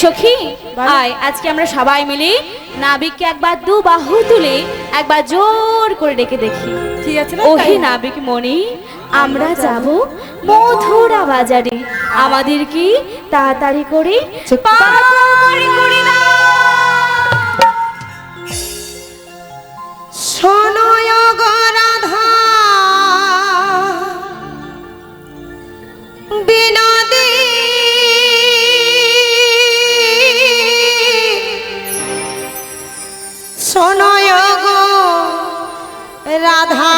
সখী আয় আজকে আমরা সবাই মিলে নাবিককে একবার দু বাহু তুলে একবার জোর করে ডেকে দেখি। ঠিক আছে না? ওহে নাবিক মনি, আমরা যাব মথুরা বাজারে, আমাদের কি তাড়াতাড়ি করে পার করে দাও। শোনয় গো রাধা বিনোদী শোনয় গো রাধা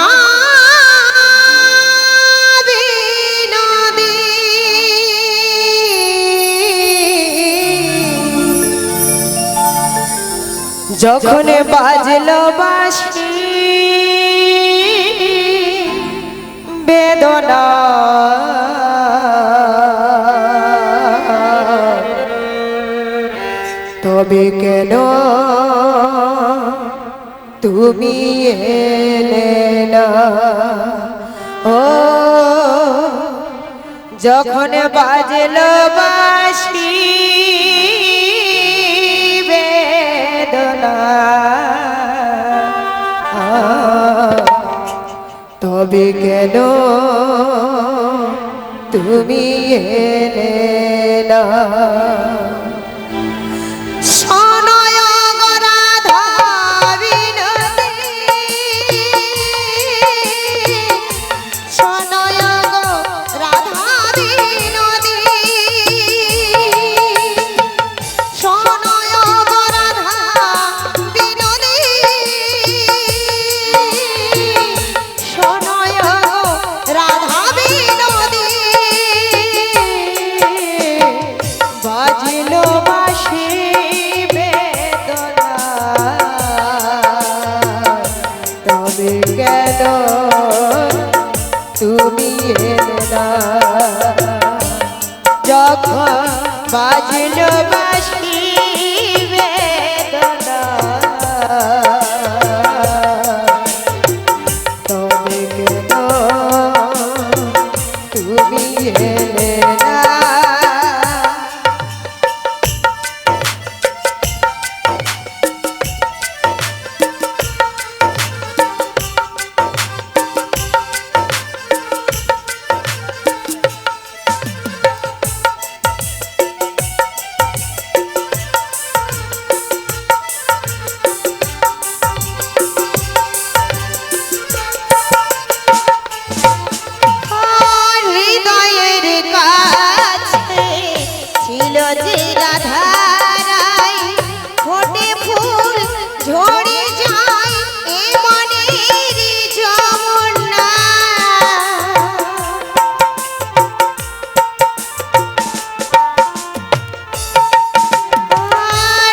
বিনোদী যখন বাজলো বাঁশি বেদনা তবে কেন তুমি এলে না? ও যখন বাজলো বাঁশি বেদনা তবে কেন তুমি এলে না? শোনয় গো রাধা বিনোদী শোনয় গো রাধা বিনোদী শোনয় গো রাধা বিনোদী শোনয় গো রাধা বিনোদী বাজলো বাঁশি বেদনা তবে কেন তুমি এলে না? যখন বাজলো বাঁশি বেদনা তবে কেন তুমি এলে না? হৃদয়ের কাছে ছিল যে রাধারাই ফোটে ফুল ঝরে যায় এ মনের যমুনা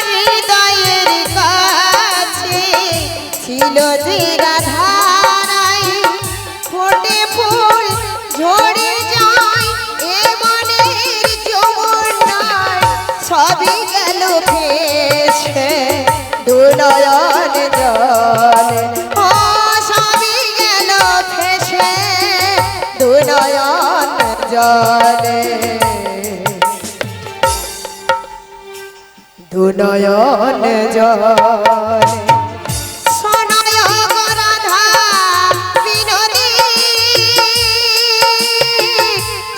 হৃদয়ের কাছে ছিল যে রাধারাই ফোটে ফুল ঝরে যায় এ মনের যমুনায় সবই গেল ভেসে দু নয়ন জলে ও সবই গেল ভেসে দু নয়ন জলে দু নয়ন জলে শোনয় গো রাধা বিনোদী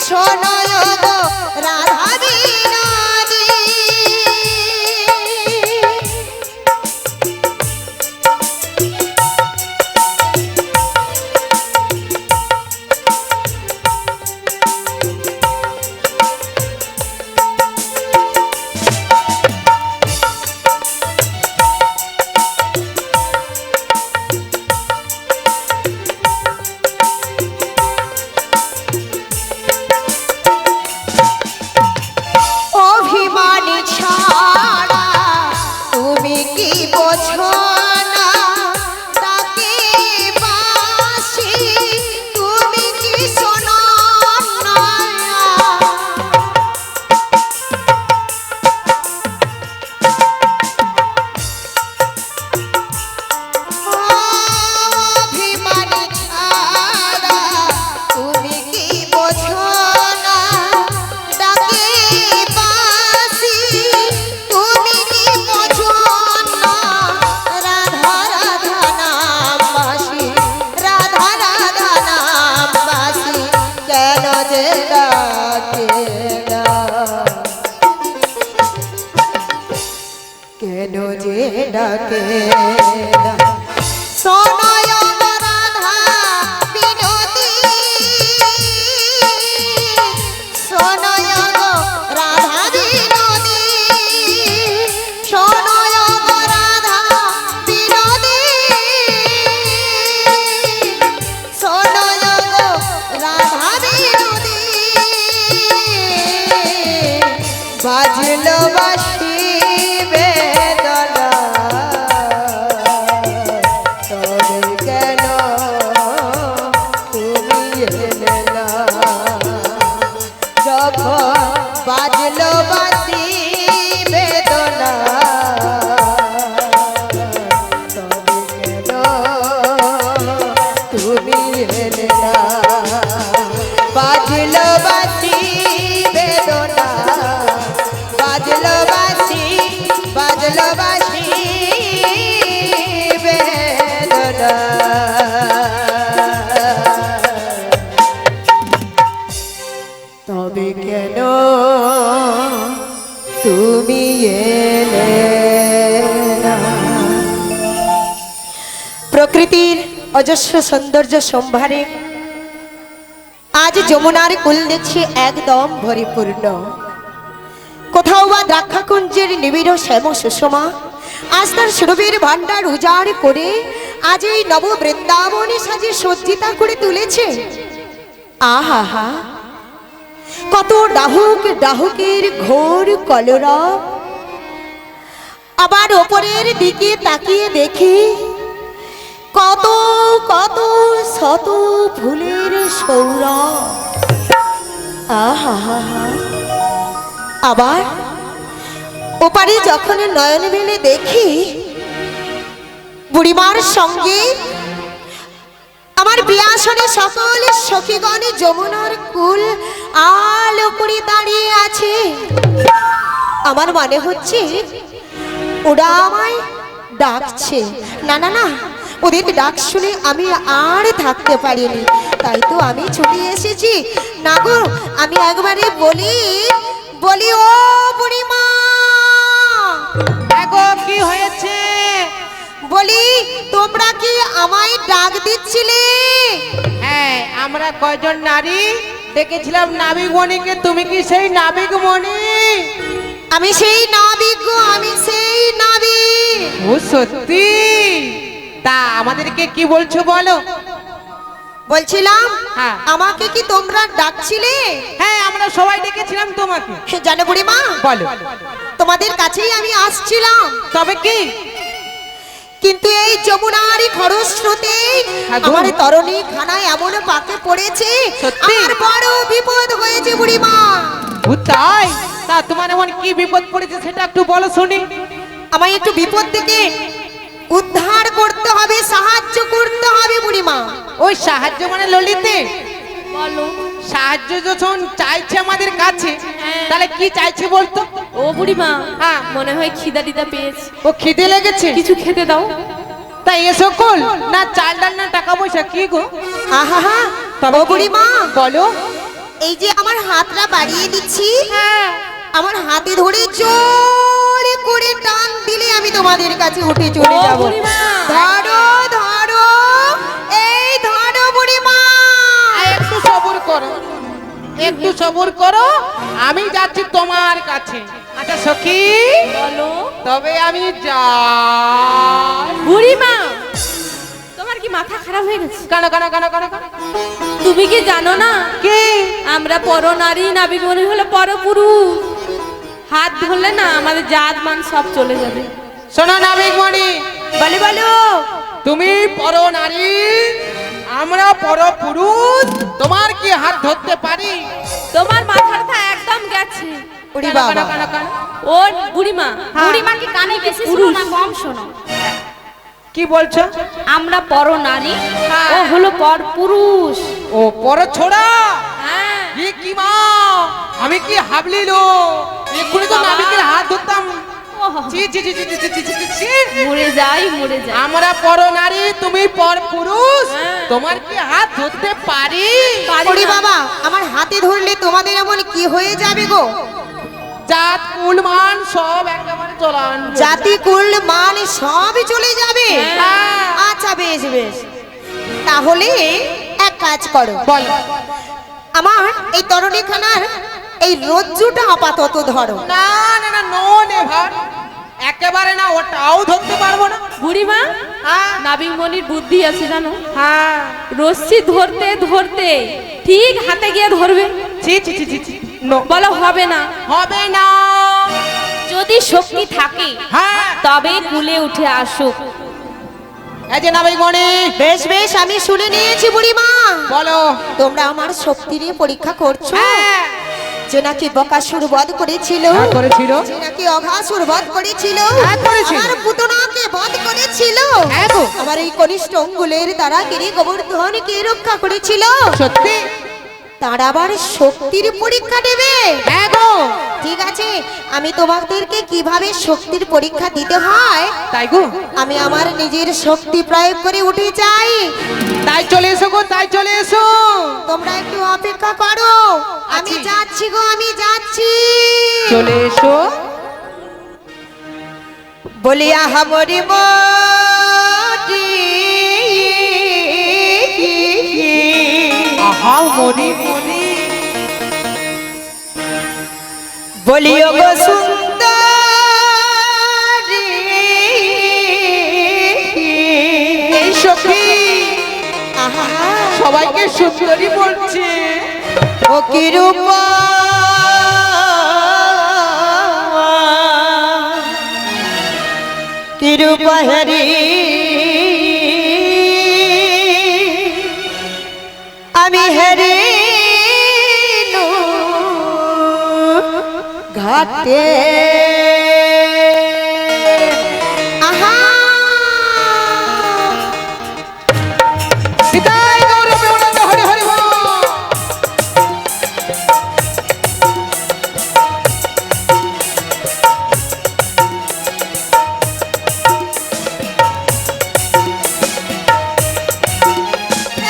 শোনয় গো রাধা বিনোদী কেন যে ডাকে না সোনায় গো রাধা বিনোদী সোনায় গো রাধা বিনোদী সোনায় গো রাধা বিনোদী সোনায় গো রাধা বিনোদী বাজলো বাঁশি বেদনা তবে কেন তুমি এলে না যখন বাজলো বাঁশি বেদনা তবে কেন তুমি এলে না বাজলো বাঁশি বেদনা বাজলো বাঁশি বেদনা তবে কেন তুমি এলে না প্রকৃতির অজস্র সৌন্দর্য সম্ভারে আজ যমুনার কুল দেখছি একদম পরিপূর্ণ কোথাও বা দ্রাক্ষাকুঞ্জের নিবিড় শ্যাম সুষমা আজ তার সুরভীর ভান্ডার উজাড় করে আজ এই নব বৃন্দাবনে সাজে সজ্জিতা করে তুলেছে আহা হা কত ডাহুক ডাহুকের ঘোর কলরব আবার ওপরের দিকে তাকিয়ে দেখি কত কত শত ফুলের সৌরভ আহা হা হা আবার ওপারে যখন নয়ন মেলে দেখি বুড়িমার সঙ্গে আমার বিয়াসনে সকল সখীগণে যমুনার কুল আলো করে দাঁড়িয়ে আছে আমার মনে হচ্ছে ওরা আমায় ডাকছে না না না ওদের ডাক শুনে আমি আর থাকতে পারিনি তাই তো আমি ছুটে এসেছি না গো আমি একবারে বলি বলি ও বুড়িমা গো কি হয়েছে বলি তোমরা কি আমায় ডাক দিচ্ছিলে হ্যাঁ আমরা কয়জন নারী দেখেছিলাম নাবিক মণিকে তুমি কি সেই নাবিক মণি আমি সেই নাবিক গো আমি সেই নাবিক ও সত্যি তা আমাদেরকে কি বলছো বলো বলছিলাম হ্যাঁ। আমাকে কি তোমরা ডাকছিলে হ্যাঁ আমরা সবাই ডেকেছিলাম তোমাকে জানো বুড়িমা বলো তোমাদের কাছেই আমি আসছিলাম তবে কি কিন্তু এই যমুনার খরস্রোতে হ্যাঁ গো। আমার তরণী খানায় এমন পাকে পড়েছে সত্যি? আমার বড় বিপদ হয়েছে বুড়িমা ও তাই তা তোমার এমন কি বিপদ পড়েছে সেটা একটু বলো শুনি আমায় একটু বিপদ থেকে উদ্ধার করতে হবে সাহায্য করতে হবে বুড়িমা ওই সাহায্য মানে ললিতে বলো সাহায্য যখন চাইছে আমাদের কাছে তাহলে কি চাইছে বলতো ও বুড়িমা হ্যাঁ। মনে হয় খিদা টিদা পেয়েছে ও খিদে লেগেছে কিছু খেতে দাও তাই এসো কল না চাল ডাল না টাকা পয়সা কি গো আহা হা তবে কি? বুড়িমা বলো এই যে আমার হাতটা বাড়িয়ে দিচ্ছি হ্যাঁ আমার হাতে ধরে জোরে করে টান দিলে আমি তোমাদের কাছে উঠে চলে ও যাব বুড়িমা। ধরো ধরো এই ধরো বুড়িমা একটু সবুর করো একটু সবুর করো আমি যাচ্ছি তোমার কাছে আচ্ছা সখী বলো তবে আমি যাই বুড়িমা তোমার কি মাথা খারাপ হয়ে গেছে কেন কেন কেন কেন কেন? তুমি কি জানো না কি আমরা পর নারী নাবিক মনে হলে পর পুরুষ হাত ধরলে না আমাদের জাত মান সব চলে যাবে শোনো নাবিক মণি বলো বলো তুমি পর নারী আমরা পর পুরুষ তোমার কি হাত ধরতে পারি তোমার মাথাটা একদম গেছে ওরে কেন, কেন, বাবা কেন, কেন? ও বুড়িমা বুড়িমা কি কানে বেশি শোনো না কম শোনো কি বলছো আমরা পর নারী হ্যাঁ। ও হলো পর পুরুষ ও পর ছোড়া হ্যাঁ এ কি মা আমি কি হাবলিলো এক্ষুনি তো বাবা। নাবিকের হাত ধরতাম ওহ, ছি ছি ছি ছি ছি ছি ছি ছি ছি। মরে যাই মরে যাই আমরা পর নারী তুমি পর পুরুষ হ্যাঁ। তোমার কি হাত ধরতে পারি পারি ওরে না। বাবা আমার হাতে ধরলে তোমাদের এমন কি হয়ে যাবে গো জাত কুল মান সব একেবারে চলান জাতি কুল মান সবই চলে যাবে। হ্যাঁ। আচ্ছা বেশ বেশ, তাহলে এক কাজ করো, বল। আমার এই তরণীখানার এই রজ্জুটা আপাতত ধরো। না না না, নো নেভার, একেবারে না, ওটাও ধরতে পারবো না। বুড়িমা, হ্যাঁ নাবিক মনির বুদ্ধি আছে জানো, হ্যাঁ, রশ্মি ধরতে ধরতে ঠিক হাতে গিয়ে ধরবে। ছি ছি ছি ছি ছি, নো, বলো হবে না। হবে না। যদি শক্তি থাকে হ্যাঁ, তবে কুলে উঠে আসুক। এই যে নাবিক মণি, বেশ বেশ, আমি শুনে নিয়েছি বুড়িমা, বলো। তোমরা আমার শক্তি নিয়ে পরীক্ষা করছো। হ্যাঁ, যে নাকি বকাসুর বধ করেছিল, হ্যাঁ, করেছিল। যে নাকি অঘাসুর বধ করেছিল, হ্যাঁ, করেছিল। আমার পুতনাকে বধ করেছিল, হ্যাঁ গো। আমার এই কনিষ্ঠ অঙ্গুলের দ্বারা গিরি গোবর্ধনকে রক্ষা করেছিল, সত্যি? তার আবার শক্তির পরীক্ষা নেবে। হ্যাঁ গো। ঠিক আছে, আমি তোমাদেরকে কিভাবে শক্তির পরীক্ষা দিতে হয় তাই গো, আমি আমার নিজের শক্তি প্রয়োগ করে উঠে যাই। তাই চলে এসো গো, তাই চলে এসো। তোমরা একটু অপেক্ষা করো, আমি আছি। যাচ্ছি গো, আমি যাচ্ছি। চলে এসো। বলিয়া হামরি মরি, আহা মরি মরি, বলিও গো সুন্দরী, এই সখী আহা সবাইকে সুন্দরী বলছে। ও কি রূপ, কি রূপ হরি, আমি হেরি ঘাটে। আহা সীতাই গৌরবে উড়াবে, হরি হরি বল।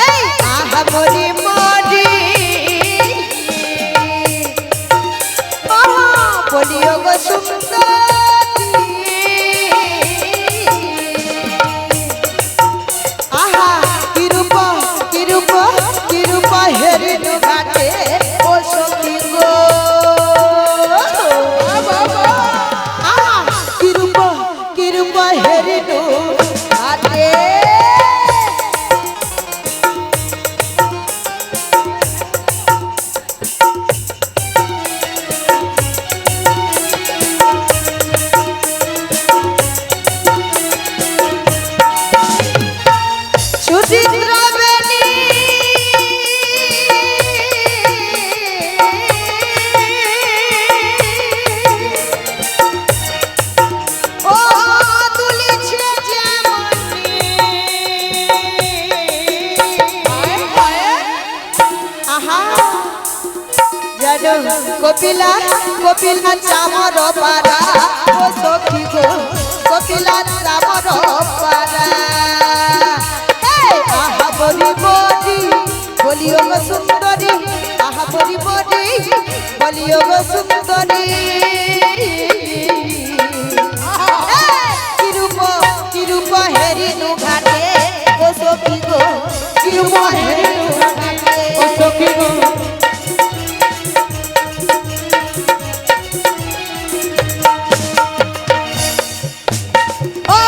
এই আহা মরি মরি, বলিও গো সুন্দরী, আহা কি রূপ, কি রূপ, কি রূপ হেরিনু ঘাটে, ও সখী গো, আহা কি রূপ, কি রূপ হেরিনু ঘাটে। সুচিত্র বেণী, ও তুলিছে যেমনি, আহা জানো কপিলা, কপিলা চামর পারা, ও সখী গো, কপিলা চামর পারা। আহা বলি বলি, বলিও গো সুন্দরী, আহা বলি বলি, বলিও গো সুন্দরী, কি রূপ, কি রূপ হেরিনু ঘাটে, ও সখী গো, কি রূপ হেরিনু ঘাটে, ও সখী গো, ও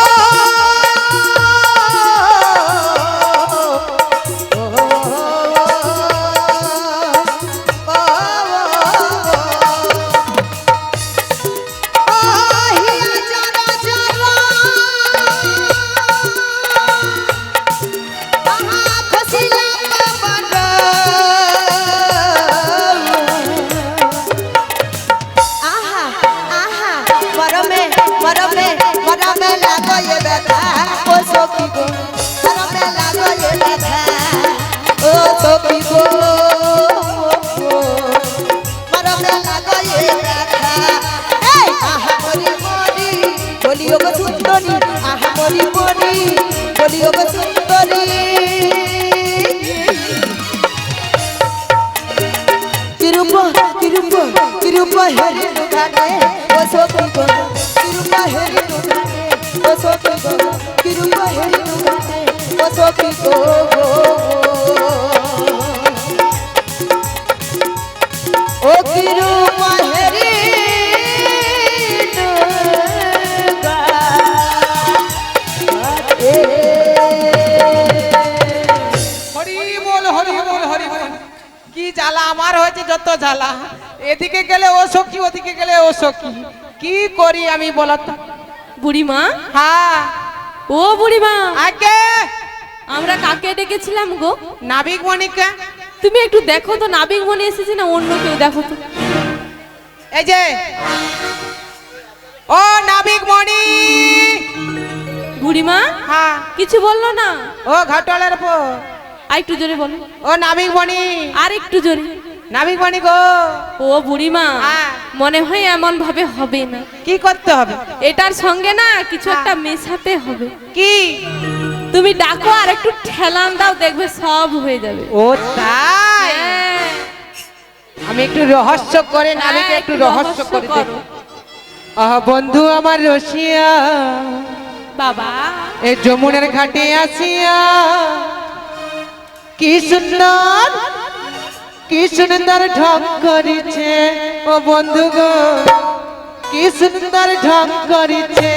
বলিও গো সুন্দরী, কিরূপ, কিরূপ, কিরূপ হেরিনু ঘাটে, ও সখী গো, কিরূপ গো গো ও কি রূপ হেরি হরি বল হরি বল হরি বল। কি জ্বালা আমার হয়েছে যত জ্বালা, এদিকে গেলে ও সখী ওদিকে গেলে ও সখী, কি করি আমি বলতো? বুড়িমা, হ্যাঁ ও বুড়িমা, আগে আমরা কাকে ডেকেছিলাম গো? নাবিক মণিকে। তুমি একটু দেখো তো নাবিক মনে এসেছে না অন্য কেউ, দেখো তো। এই যে ও নাবিক মণি। বুড়িমা হ্যাঁ কিছু বললো না? ও ঘাটলের পর আর একটু জোরে বলো, ও নাবিক মণি, আর একটু জোরে। নাবিক মণি গো। ও বুড়িমা, হ্যাঁ। মনে হয় এমন ভাবে হবে না, কি করতে হবে? এটার সঙ্গে না কিছু একটা মেশাতে হবে। কি? তুমি ডাকো আর একটু ঠেলান দাও, দেখবে সব হয়ে যাবে। ও তাই? হ্যাঁ, আমি একটু রহস্য করে নাবিকে একটু রহস্য করে করো। দেখো। আহ বন্ধু আমার রসিয়া, বাবা এই যমুনার ঘাটে আসিয়া কি সুন্দর কি সুন্দর ঢং করিছে, ও বন্ধু গো কি সুন্দর ঢং করিছে।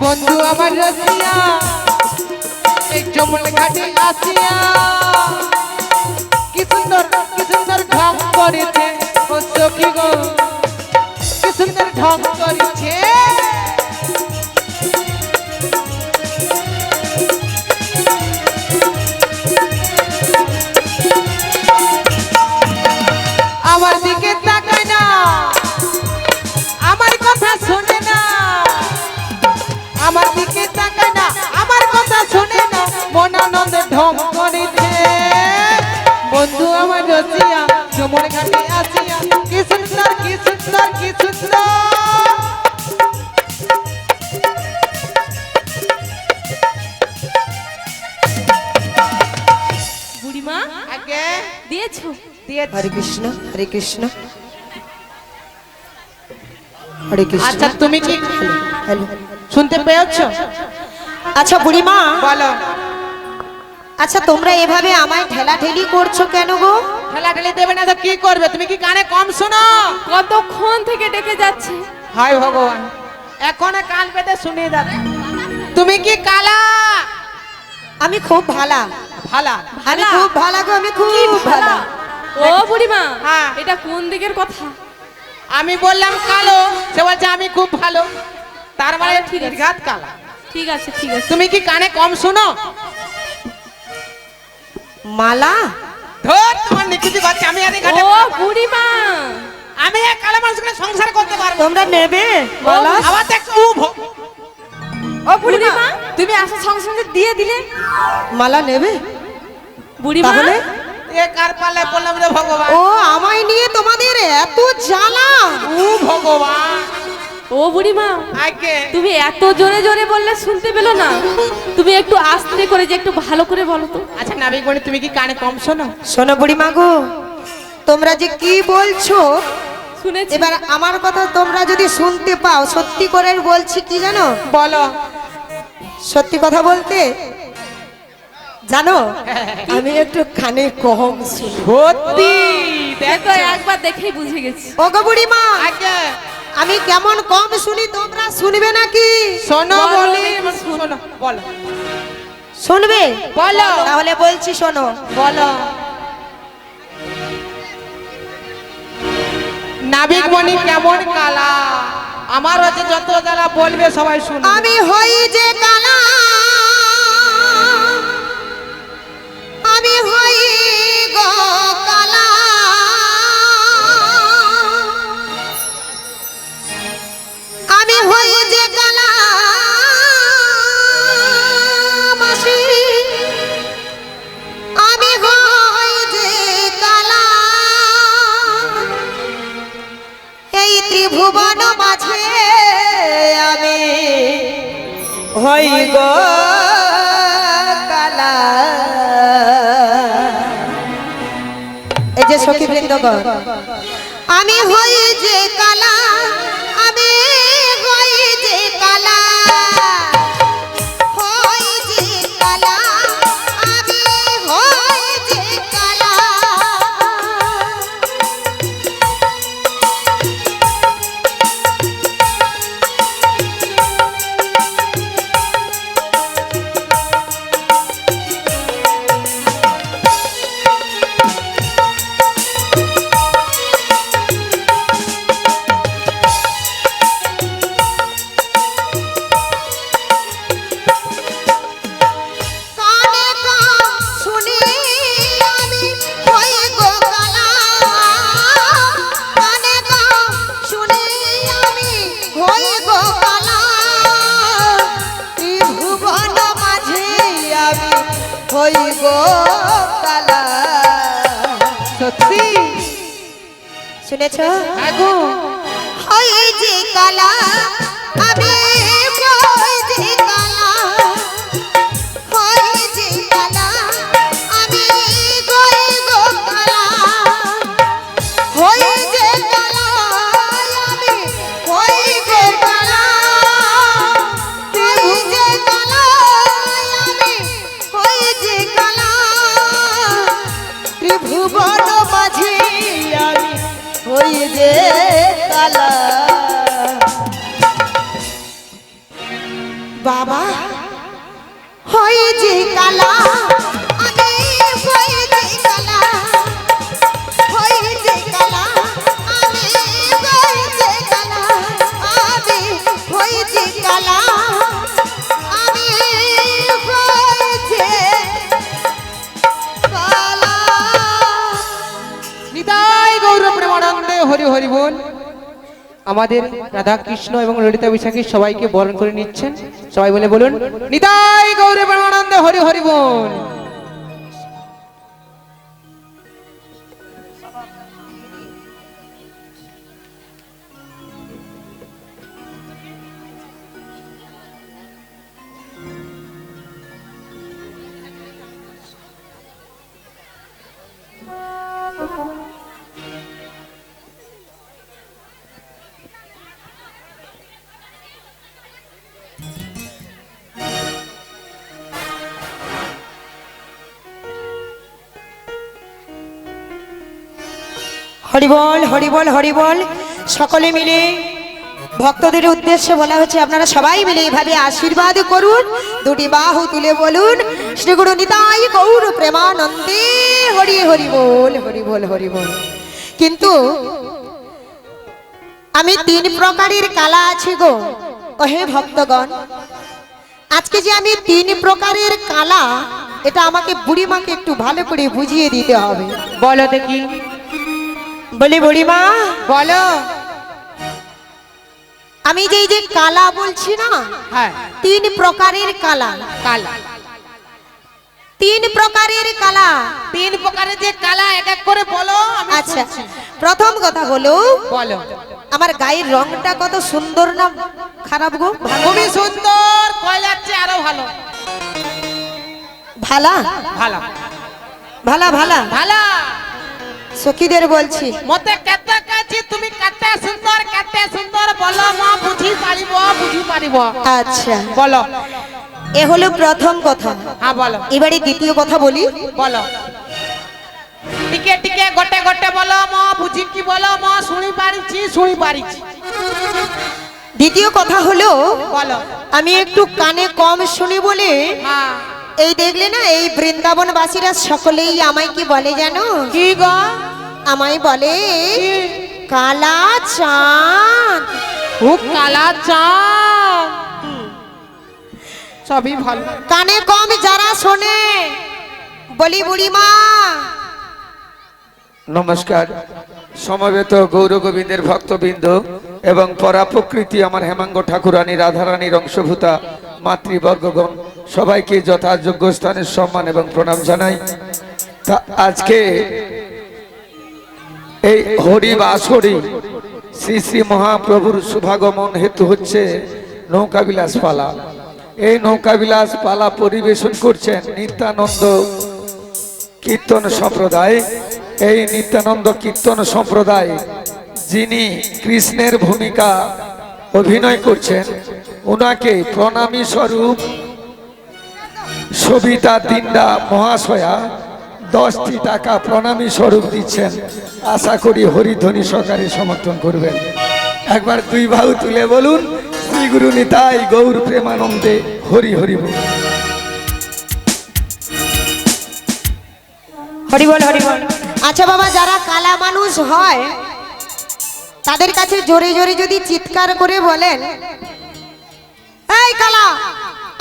বন্ধু আমার রসিয়া, এই যমুনা ঘাটে আসিয়া কি সুন্দর ঢং করেছে, ও সখী গো কি সুন্দর ঢং করেছে। আমার দিকে তাকায় না, আমার কথা শোনে না, আমার দিকে তাকায় না, আমার কথা শোনে না, মন আনন্দে ঢং করেছে। বন্ধু আমার রসিয়া, যমুনা ঘাটে আসিয়া কি সুন্দর কি সুন্দর কি সুন্দর। বুড়িমা আগে দিয়েছো? দিয়েছি। হরে কৃষ্ণ হরে কৃষ্ণ হরে কৃষ্ণ। আচ্ছা তুমি কি হ্যালো, শুনতে পেয়েছো? আচ্ছা বুড়িমা, বলো। আচ্ছা তোমরা এভাবে আমায় ঠেলাঠেলি করছো কেন গো? ঠেলাঠেলি দেবে না তো কি করবে? তুমি কি কানে কম শোনো? কতক্ষণ থেকে ডেকে যাচ্ছে। হায় ভগবান, এখন কান পেতে শুনিয়ে যাবে। তুমি কি কালা? আমি খুব ভালা, ভালা? আমি খুব ভালা গো, আমি খুব ভালা। ও বুড়িমা, হ্যাঁ। এটা কোন দিকের কথা? আমি বললাম কালো, সে বলছে আমি খুব ভালো, তার মানে ঠিক আছে। নির্ঘাত কালা। ঠিক আছে ঠিক আছে। তুমি কি কানে কম শোনো? মালা, ধর তোমার নিকুতি বাচ্চা, আমি আদি ঘাটে ও বুড়িমা, আমি এক কালা মানুষকে সংসার করতে পারবো। তোমরা নেবে মালা? আবার দেখছো ও বুড়িমা, তুমি আসার সঙ্গে সঙ্গে দিয়ে দিলে। মালা নেবে বুড়িমা তাহলে? এ কার পাল্লায় পড়লাম রে ভগবান। ও আমায় নিয়ে তোমাদের এত জ্বালা? ও ভগবান, ও বুড়িমা, আগে তুমি এত জোরে জোরে বললে শুনতে পেলো না, তুমি একটু আস্তে করে যে একটু ভালো করে বলো তো। আচ্ছা নাবিক মণি, তুমি কি কানে কম শোনো? শোনো বুড়িমা গো, তোমরা যে কি বলছো, শুনেছি। এবার আমার কথা তোমরা যদি শুনতে পাও, সত্যি করে বলছি কি জানো, বলো। সত্যি কথা বলতে জানো, আমি একটু কানে কম শুনি। সত্যি তো দেখো একবার দেখেই বুঝে গেছি। ও গো বুড়িমা, আগে আমি কেমন কম শুনি তোমরা শুনবে নাকি? শোনো বলো বলি, দেখি, শোনো বলো শুনবে? বলো তাহলে বলছি শোনো। বলো। নাবিক মণি কেমন কালা, আমার হচ্ছে যত জ্বালা বলবে সবাই শুনবে। আমি হই যে কালা, আমি হই গো কালা, আমি হই যে কালা মাসি, আমি হই যে কালা, এই ত্রিভুবন মাঝে আমি হই গো কালা। এই যে সখী বৃন্দগণ, আমি হই যে কালা, আমি হই যে কালা, হই যে কালা, আমি হই যে কালা। সত্যি শুনেছ? আগো হই যে কালা, আমি হই যে কালা, হই যে কালা, আমি হই গো কালা, হই যে কালা, আমি হই গো কালা, হই যে কালা, আমি হই যে কালা, ত্রিভুবন মাঝে আমি হই যে কালা। বাবা হই যে কালা, আমি হই যে কালা, হই যে কালা, আমি হই যে কালা, আমি হই যে কালা, আমি হই যে কালা। নিতাই গৌর প্রেমানন্দে হরি হরি বল। আমাদের রাধা কৃষ্ণ এবং ললিতা বিশাখী সবাইকে বরণ করে নিচ্ছেন। সবাই বলে বলুন নিতাই গৌর প্রেমানন্দে হরি হরি বল। হরিবল হরিবল হরিবল। সকলে মিলে ভক্তদের উদ্দেশ্যে বলা হচ্ছে আপনারা সবাই মিলে এইভাবে আশীর্বাদ করুন, দুটি বাহু তুলে বলুন শ্রী গুরু নিতাই গৌর প্রেমানন্দে হরি হরি বল, হরি বল, হরি বল। কিন্তু আমি তিন প্রকারের কালা আছি গো ওহে ভক্তগণ। আজকে যে আমি তিন প্রকারের কালা, এটা আমাকে বুড়িমাকে একটু ভালো করে বুঝিয়ে দিতে হবে। বলো দেখি, বলি বুড়িমা বলো। আমি যে এই যে কালা বলছি না, হ্যাঁ তিন প্রকারের কালা, কালা, তিন প্রকারের কালা। তিন প্রকারের যে কালা এক এক করে বলো। আমি আচ্ছা, শুনছি। প্রথম কথা হলো বলো। আমার গায়ের রংটা কত সুন্দর না খারাপ গো? খুবই সুন্দর, কয়লার চেয়ে আরো ভালো। ভালা ভালো ভালা ভালা ভালো সখীদের বলছি, মতে কেতে কাছি তুমি কেতে সুন্দর বলো মা, বুঝি পারিব বুঝি পারিব। আচ্ছা বলো। এ হলো প্রথম কথা। হ্যাঁ বলো। এবারে দ্বিতীয় কথা বলি। বলো। টিকে টিকে গোটে গোটে বলো মা, বুঝি কি বলো মা, শুনি পারিছি শুনি পারিছি। দ্বিতীয় কথা হলো বলো। আমি একটু কানে কম শুনি বলে হ্যাঁ। এই দেখলে না, এই বৃন্দাবনবাসীরা সকলেই আমায় কি বলে জানো? কি গো? আমায় বলে কি? কালা চাঁদ। ও কালা চাঁদ। সবই ভালো। কানে কম যারা শোনে, বলি বুড়িমা নমস্কার। সমবেত গৌর গোবিন্দের ভক্তবৃন্দ এবং পরা প্রকৃতি আমার হেমাঙ্গ ঠাকুরানী রাধারানীর অংশভূতা মাতৃবর্গগণ সবাইকে যথাযোগ্য স্থানের সম্মান এবং প্রণাম জানাই। তা আজকে এই হরি বা আসরি শ্রী শ্রী মহাপ্রভুর শুভাগমন হেতু হচ্ছে নৌকাবিলাস পালা। এই নৌকাবিলাস পালা পরিবেশন করছেন নিত্যানন্দ কীর্তন সম্প্রদায়। এই নিত্যানন্দ কীর্তন সম্প্রদায় যিনি কৃষ্ণের ভূমিকা অভিনয় করছেন ওনাকে প্রণামী স্বরূপ সবিতা দিন্দা মহাশয়া 10টি টাকা প্রণামী স্বরূপ দিচ্ছেন। আশা করি হরিধ্বনি সহকারে সমর্থন করবেন। একবার দুই বাহু তুলে বলুন, শ্রী গুরু নিতাই গৌর প্রেমানন্দে হরি হরি বল। হরি বল হরি বল। আচ্ছা বাবা, যারা কালা মানুষ হয় তাদের কাছে জোরে জোরে যদি চিৎকার করে বলেন এই কালা,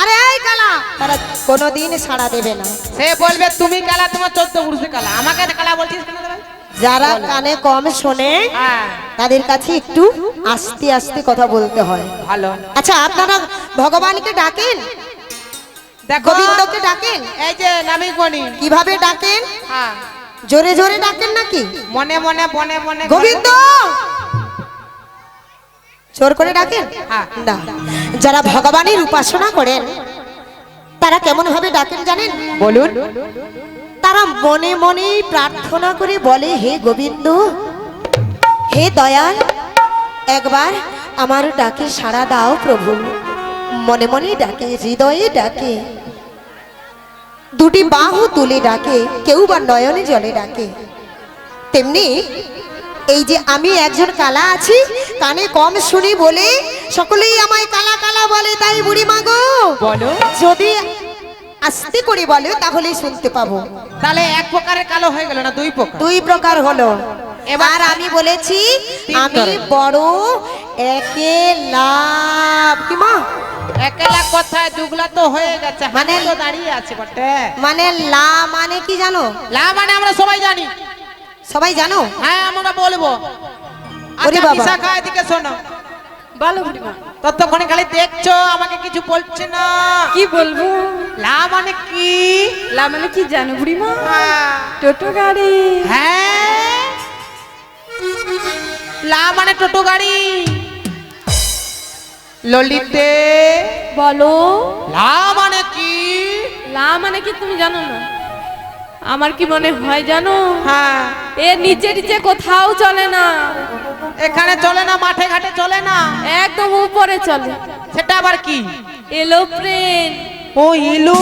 আরে এই কালা, তারা কোনোদিন সাড়া দেবে না। সে বলবে তুমি কালা, তোমার 14 পুরুষে কালা, আমাকে কালা বলছিস কেন রে? যারা কানে কম শোনে হ্যাঁ, তাদের কাছে একটু আস্তে আস্তে কথা বলতে হয়। ভালো। আচ্ছা, আপনারা ভগবানকে ডাকেন, দেখো গোবিন্দকে ডাকেন, এই যে নামিক মণি, কিভাবে ডাকেন? হ্যাঁ, জোরে জোরে ডাকেন নাকি? মনে মনে বনে বনে গোবিন্দ জোর করে ডাকেন হ্যাঁ। না। যারা ভগবানের উপাসনা করেন তারা কেমন ভাবে ডাকেন জানেন? বলুন। তারা মনে মনে প্রার্থনা করে বলে, হে গোবিন্দ, হে দয়াল, একবার আমার ডাকে সাড়া দাও প্রভু। মনে মনে ডাকে, হৃদয়ে ডাকে, দুটি বাহু তুলে ডাকে, কেউ বা নয়নে জলে ডাকে। তেমনি এই যে আমি একজন কালা আছি, কানে কম শুনি বলে সকলেই আমায় কালা কালা বলে। তাই বুড়ি মা গো, বলো। যদি আস্তে করে বলে তাহলেই শুনতে পাবো। তাহলে এক প্রকারের কালো হয়ে গেল না দুই প্রকার? দুই প্রকার হলো। এবার এবার আমি বলেছি তিন আমি ধরনের। বড় একে লাভ কি মা, একলা কথায় দুগলা তো হয়ে গেছে, মানে মানে- তো দাঁড়িয়ে আছে বটে। মানে লা মানে কি জানো? লা মানে আমরা সবাই জানি। সবাই জানো? হ্যাঁ, আমরা বলবো। ওরে আচ্ছা বাবা। বিশাখা, এদিকে শোনো। বলো বুড়িমা। ততক্ষণে খালি দেখছো, আমাকে কিছু বলছে না। কি বলবো? লা মানে কি? লা মানে কি জানো বুড়িমা? হ্যাঁ। টোটো গাড়ি। হ্যাঁ, লা মানে টোটো গাড়ি। ললিতে বলো। লা মানে কি? লা মানে কি তুমি জানো না? আমার কি মনে হয় জানো, হ্যাঁ, এ নিচে নিচে কোথাও চলে না, এখানে চলে না, মাঠে ঘাটে চলে না, একদম উপরে চলে। সেটা আবার কি? এলোপ্লেন। ও ইলু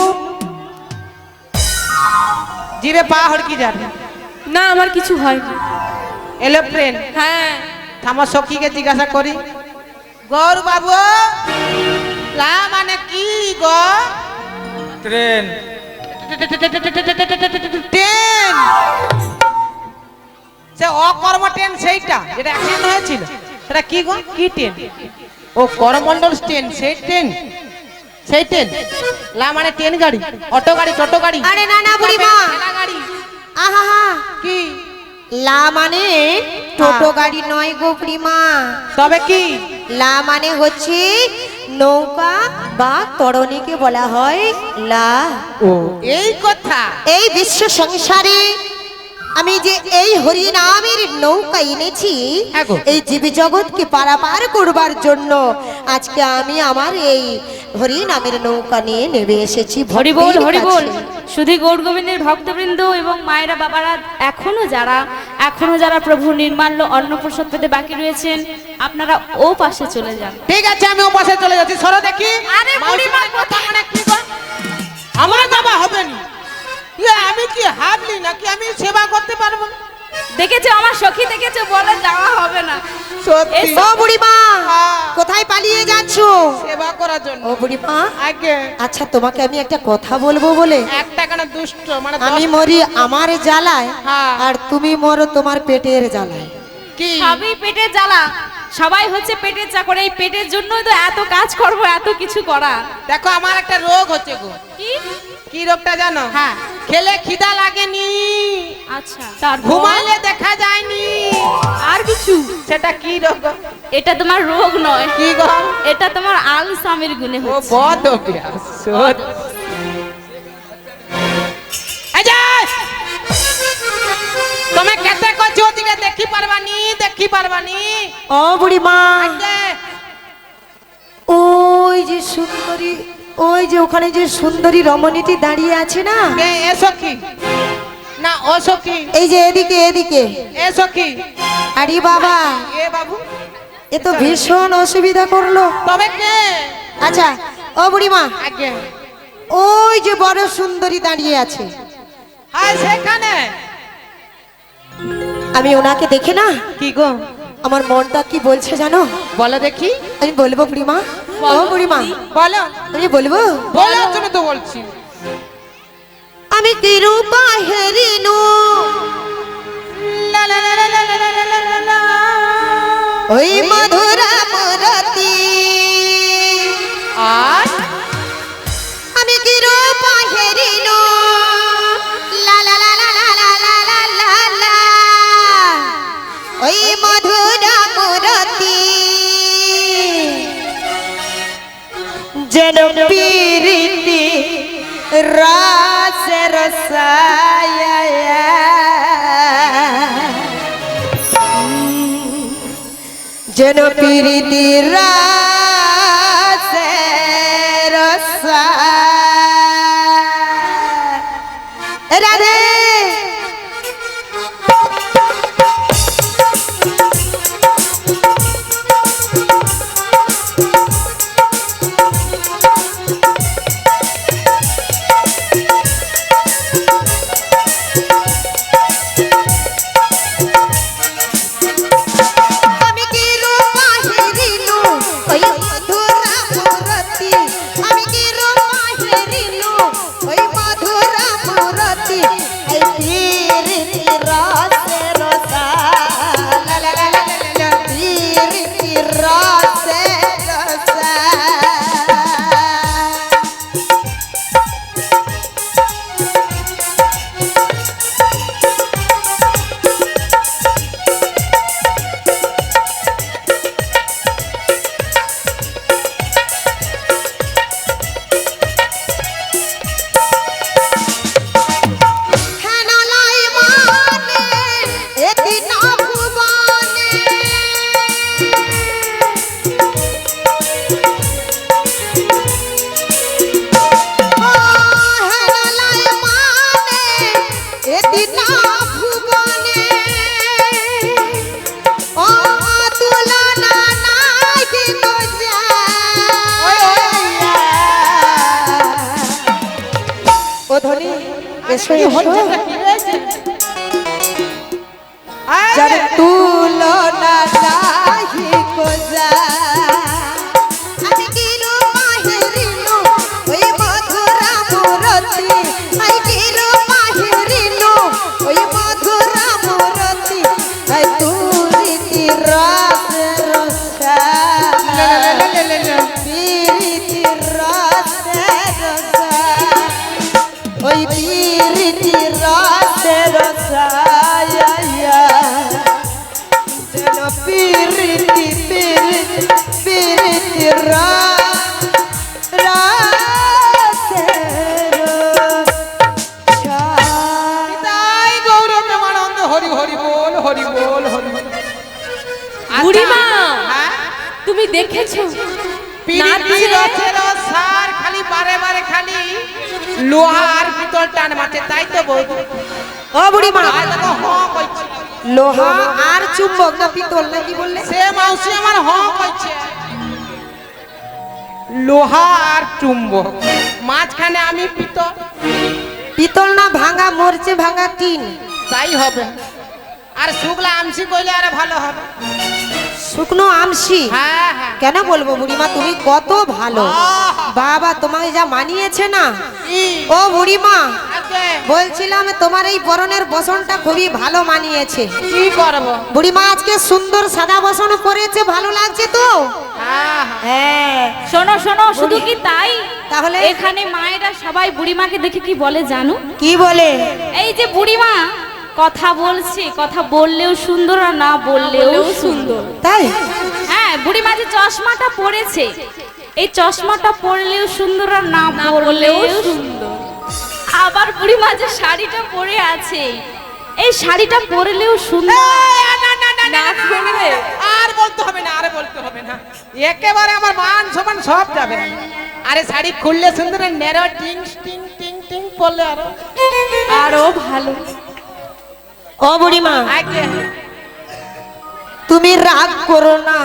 জিরে পা হড়কি যাবে। না, আমার কিছু হয়নি। এরোপ্লেন। হ্যাঁ, থামো, সখীকে জিজ্ঞাসা করি। গৌর বাবু, লা মানে কি গো? ট্রেন। ট্রেন। সে অকর্ম ট্রেন, সেইটা যেটা অ্যাক্সিডেন্ট হয়েছিল, সেটা কি গো? কি ট্রেন? ও করমন্ডল ট্রেন, সেই ট্রেন, সেই ট্রেন। লা মানে ট্রেন গাড়ি, অটো গাড়ি, টোটো গাড়ি। আরে না না বুড়িমা, ঠেলা গাড়ি। আহা হা, কি? লা মানে টোটো গাড়ি নয় গো বুড়িমা। তবে কি? লা মানে হচ্ছে নৌকা বা তরণীকে বলা হয় লা। ও এই কথা। এই বিশ্ব সংসারে আমি যে এই হরি নামের নৌকা এনেছি, হ্যাঁ গো। এই জীব জগৎকে পারাপার করবার জন্য আজকে আমি আমার এই হরি নামের নৌকা নিয়ে নেমে এসেছি হরিবোল ভক্তের হরিবোল। কাছে। শুধু গৌর গোবিন্দের ভক্তবৃন্দ এবং মায়েরা বাবারা এখনো যারা প্রভু নির্মাল্য অন্নপ্রসাদ পেতে বাকি রয়েছেন, আপনারা ও পাশে চলে যান। ঠিক আছে, আমি ও পাশে চলে যাচ্ছি। সরো দেখি। আরে বুড়িমা, কথা মানে কি গো? আমার যাওয়া হবে না। আমি কি হাবলি নাকি আমি সেবা করতে পারবো না? দেখেছো আমার সখী, দেখেছো, বলে যাওয়া হবে না। সত্যি এসো। ও বুড়িমা, হ্যাঁ। কোথায় পালিয়ে যাচ্ছ? সেবা করার জন্য। ও বুড়িমা, আগে আচ্ছা তোমাকে আমি একটা কথা বলবো বলে একটা কেন দুষ্ট, মানে আমি 10 মরি আমার জ্বালায়, হ্যাঁ। আর তুমি মরো তোমার পেটের জ্বালায়। কি? সবই পেটের জ্বালা, সবাই হচ্ছে পেটের চাকর। এই পেটের জন্যই তো এত কাজ করবো, এত কিছু করা। দেখো, আমার একটা রোগ হচ্ছে গো। কি? কি রোগটা জানো? হ্যাঁ। খেলে খিদা লাগেনি, আচ্ছা, তার ঘুমাইলে দেখা যায়নি। আর কিছু? সেটা কি রোগ গো? এটা তোমার রোগ নয়, কি গো? এটা তোমার আলসামের গুণে ও হচ্ছে। বদ অভ্যাস। এই যে, তুমি কেতে কইছো ওদিকে দেখি পারবানি? ও বুড়িমা, আগে ওই যে সুন্দরী, ওই যে ওখানে যে সুন্দরী রমণীটি দাঁড়িয়ে আছে না, এসো কি? না ও সখী, এই যে এদিকে এদিকে। এ সখী। আরে বাবা, এ বাবু, এ তো ভীষণ অসুবিধা করলো। তবে কে? আচ্ছা ও বুড়িমা, আগে ওই যে বড় সুন্দরী দাঁড়িয়ে আছে, হাই সেখানে। আমি ওনাকে দেখে না কি গো? আমার মনটা কি বলছে জানো? বলো দেখি। আমি বলবো বুড়িমা, ও বুড়িমা, বলো। আমি বলবো। বলার জন্য তো বলছি। আমি কি রূপা হেরিনু, লা লা লা লা লা লা লা লা লা লা। ওই মধুরা মুরতি। আর আমি কি রূপা হেরিনু, লা লা লা লা লা লা লা লা লা লা। ওই মধুরা মুরতি যেন পীরিতি রাস রসায়া, যেন পীরিতি রাস রসায়া। রাধে আমি কি রূপা হেরিনু, ওই মধুরা মুরতি। আমি কি রূপা হেরিনু, ওই মধুরা মুরতি। এই পীরিতি রাসে রসা, লা লা লা লা লা লা, পীরিতি রাসে রসা। হেনলাই মানে এদিন ভুবনে, ও হেনলাই মানে এদিন ভুবনে। ও তুলনা নাই কি গজা, ও ধনী এসো কি এসো। হচ্ছে? কি হয়েছে? যার আরে তুলনা নাহি কোজা। আমি কি রূপা হেরিনু, ওই মধুরা মুরতি। আমি কি রূপা হেরিনু, ওই মধুরা মুরতি। আই তুরিতি রাস রসা, লা লা লা লা লা লা। পীরিতি রাস রসা। ওই পীরিতি রাস রসা, যেন পীরিতি পীরিতি পীরিতি রাসে রসা। তাই গৌর প্রেমানন্দ হরি হরি বল, হরি বল, হরি বল। বুড়িমা, হ্যাঁ? তুমি দেখেছো পীরিতি রসের সার খালি বারে বারে খালি লোহা আর পিতল টান মারছে, তাই তো বৌদি। ও বুড়িমা, আজ তো হঁ কইছে। লোহা আর চুম্বক না পিতল না কি বললে? সে মাউসি আমার হঁ কইছে। লোহা আর চুম্বক, মাঝখানে আমি পিতল। পিতল না ভাঙা মরচে ভাঙা টিন। তাই হবে। আর শুকলা আমসি কইলে আরে ভালো হবে। শুকনো আমসি। হ্যাঁ হ্যাঁ। কেন বলবো বুড়িমা, তুমি কত ভালো। বাবা তোমাকে যা মানিয়েছে না। কি? ও বুড়িমা, আগে বলছিলাম তোমার এই বরণের বসনটা খুবই ভালো মানিয়েছে। কি করব? বুড়িমা আজকে সুন্দর সাদা বসন পরেছে, ভালো লাগছে তো? হ্যাঁ হ্যাঁ। হ্যাঁ। শোনো শোনো, শুধু কি তাই, তাহলে এখানে মায়েরা সবাই বুড়িমাকে দেখে কি বলে জানো? কি বলে? এই যে বুড়িমা কথা বলছে, কথা বললেও সুন্দর আর না বললেও সুন্দর। তাই? হ্যাঁ, বুড়িমা যে চশমাটা পরেছে, এই চশমাটা পরলেও সুন্দর আর না পরলেও সুন্দর। আবার বুড়িমা যে শাড়িটা পরে আছে, এই শাড়িটা পরলেও সুন্দর, না পরলে আর বলতে হবে না, আরে বলতে হবে না। একেবারে আমার মান সমান সব যাবে। আরে শাড়ি খুললে সুন্দর, নেরো টিং টিং টিং টিং পরলে আরো আরো ভালো। ও বুড়িমা আগে তুমি রাগ করো না,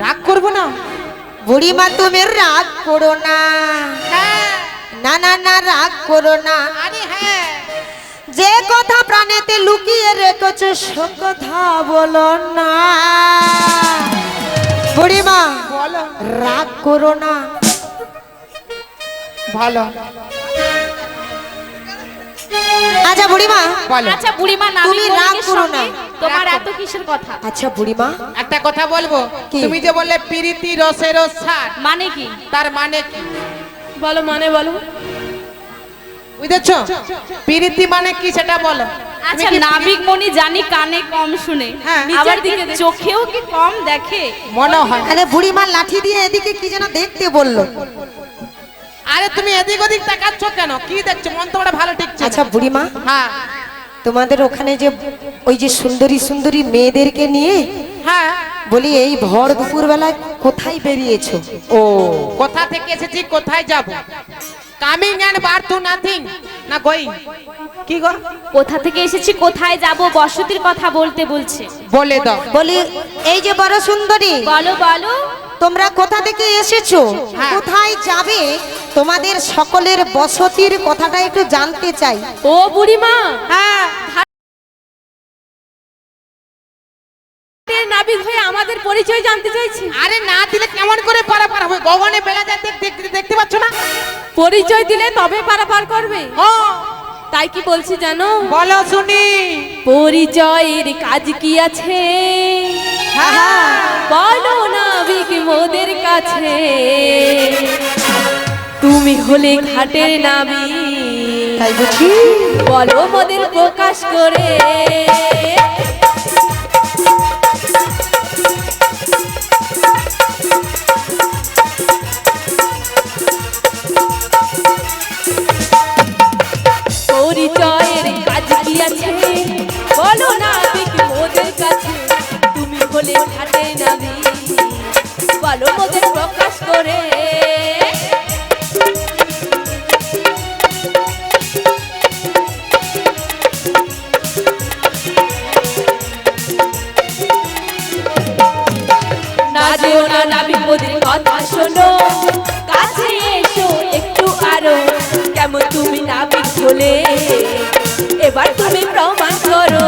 রাগ করবো না। বুড়িমা তুমি রাগ করো না, হ্যাঁ না না না রাগ করো না। আরে হ্যাঁ যে কথা প্রাণেতে লুকিয়ে রেখেছো সে কথা বলো না। বুড়িমা বলো। রাগ করো না। ভালো আচ্ছা বুড়িমা, বলো। আচ্ছা বুড়িমা তুমি নাবিক রাগ বণিকের করো সঙ্গে না। তোমার এত কিসের কথা? আচ্ছা বুড়িমা, একটা কথা বলবো, কি? তুমি যে বললে প্রীতি রসের সার, মানে কি? তার মানে কি বলো মানে বলো। বুঝেছো? প্রীতি মানে কি সেটা বলো। তুমি আচ্ছা কি নাবিক মণি জানি কানে কম শুনে, হ্যাঁ। আবার দিকে চোখেও কি কম দেখে? মনে হয়? আরে বুড়িমা লাঠি দিয়ে এদিকে কি যেন দেখতে বললো। আরে তুমি এদিক ওদিক তাকাচ্ছ কেন? কি দেখছো? মন তোমার ভালো ঠেকছে না। আচ্ছা বুড়িমা, হ্যাঁ তোমাদের ওখানে যে ওই যে সুন্দরী সুন্দরী মেয়েদেরকে নিয়ে হ্যাঁ। বলি এই ভর দুপুর বেলায় কোথায় বেরিয়েছো? ও কোথা থেকে এসেছি, কোথায় যাব? কামিং এন্ড বার টু নাথিং না গোয়িং? কি গো? কোথা থেকে এসেছি কোথায় যাব বসতির কথা বলতে বলছে। বলে দাও। বলি এই যে বড় সুন্দরী, বলো বলো। তোমরা কোথা থেকে এসেছো, হ্যাঁ। কোথায় যাবে, তোমাদের সকলের বসতির কথাটা একটু জানতে চাই। ও বুড়িমা, হ্যাঁ নাবিক হয়ে আমাদের পরিচয় জানতে চাইছে। আরে না দিলে কেমন করে পারাপার হবে? গগনে বেলা যায় দেখতে পাচ্ছ না? পরিচয় দিলে তবে পারাপার করবে। ও তাই কি বলছি জানো? বলো শুনি। পরিচয়ের কাজ কি আছে বলো নাবিক মোদের কাছে। তুমি হলে ঘাটের নাবিক, তাই বুঝি? বলো মোদের প্রকাশ করে। পরিচয়ের কাজ কি আছে বলো নাবিক মোদের কাছে। তুমি হলে ঘাটের নাবিক, বলো মোদের প্রকাশ করে। না যেও না নাবিক মোদের কথা শোনো, কাছে এসো একটু আরো। কেমন তুমি নাবিক হলে এবার তুমি প্রমাণ করো।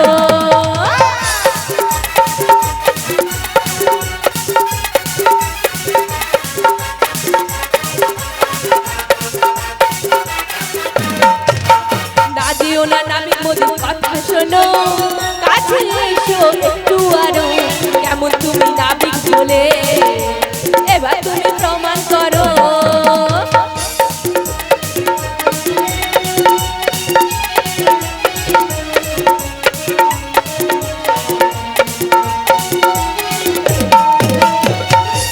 না যেও না নাবিক মোদের কথা শোনো, কাছে এসো একটু আরো। কেমন তুমি নাবিক হলে এবার তুমি প্রমাণ করো।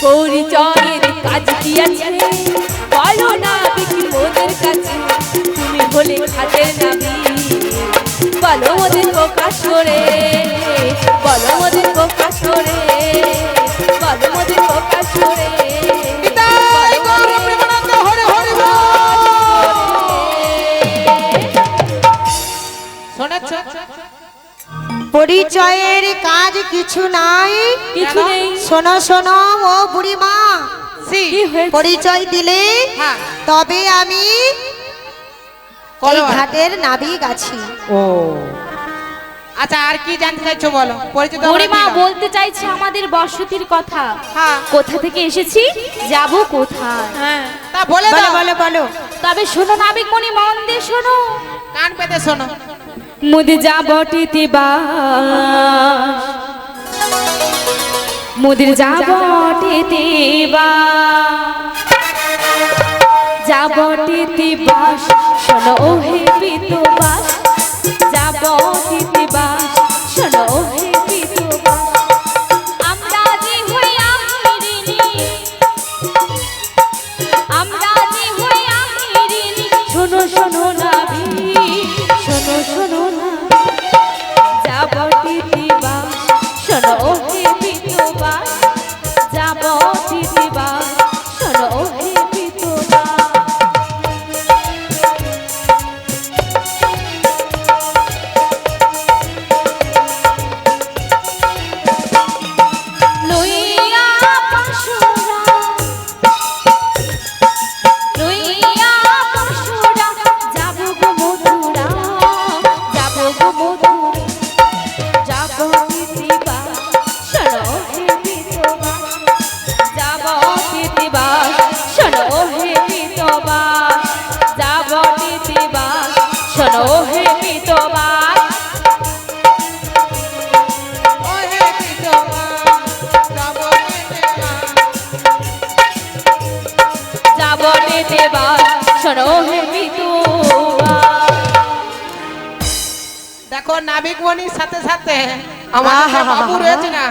পরিচয়ের কাজ কি আছে বলো নাবিক মোদের কাছে। তুমি হলে ঘাটের নাবিক, বলো মোদের প্রকাশ করে। বলো মোদের প্রকাশ করে, বলো মোদের প্রকাশ করে। নিতাই গৌর প্রেমানন্দ হরি হরি বল। শোনাচ্ছ? পরিচয়ের কাজ কিছু নাই। কিছু নেই। শোনো শোনো ও বুড়িমা, সি কি হয়েছে? পরিচয় দিলে হ্যাঁ তবে আমি এই কলো। ঘাটের নাবিক আছি। ও আচ্ছা আর কি জানতে চাইছো বলো? পরিচিত আমরা বুড়িমা দিলাম। বলতে চাইছে আমাদের বসতির কথা। হ্যাঁ কোথা থেকে এসেছি, যাব কোথায়। হ্যাঁ তা বলে বলো দাও। বলো বলো। তবে শোনো নাবিক মনি, মন দিয়ে শোনো। কান পেতে শোনো। মুদে যাবটিতে বাস, মুদির যাবটিতে বাস, যাবটিতে বাস। শোনো হে বিতবাস, যাবটিতে বাস। শোনো হে বিতবাস। আমরা যে হইয়া হিরিনি, আমরা যে হইয়া হিরিনি। শোনো শোনো নাবিক, শোনো শোনো না, যাবতীতি বাস। শোনো হে বিতবাস, যাবতীতি বাস। শোনো হে বিতবাস। মিতবা ও হে বিধবা যাব বিধবা যাব দেবা শোনো হে মিতবা। দেখো নাবিক মনির সাথে সাথে আমার আহা, বাবু আহা, রয়েছে না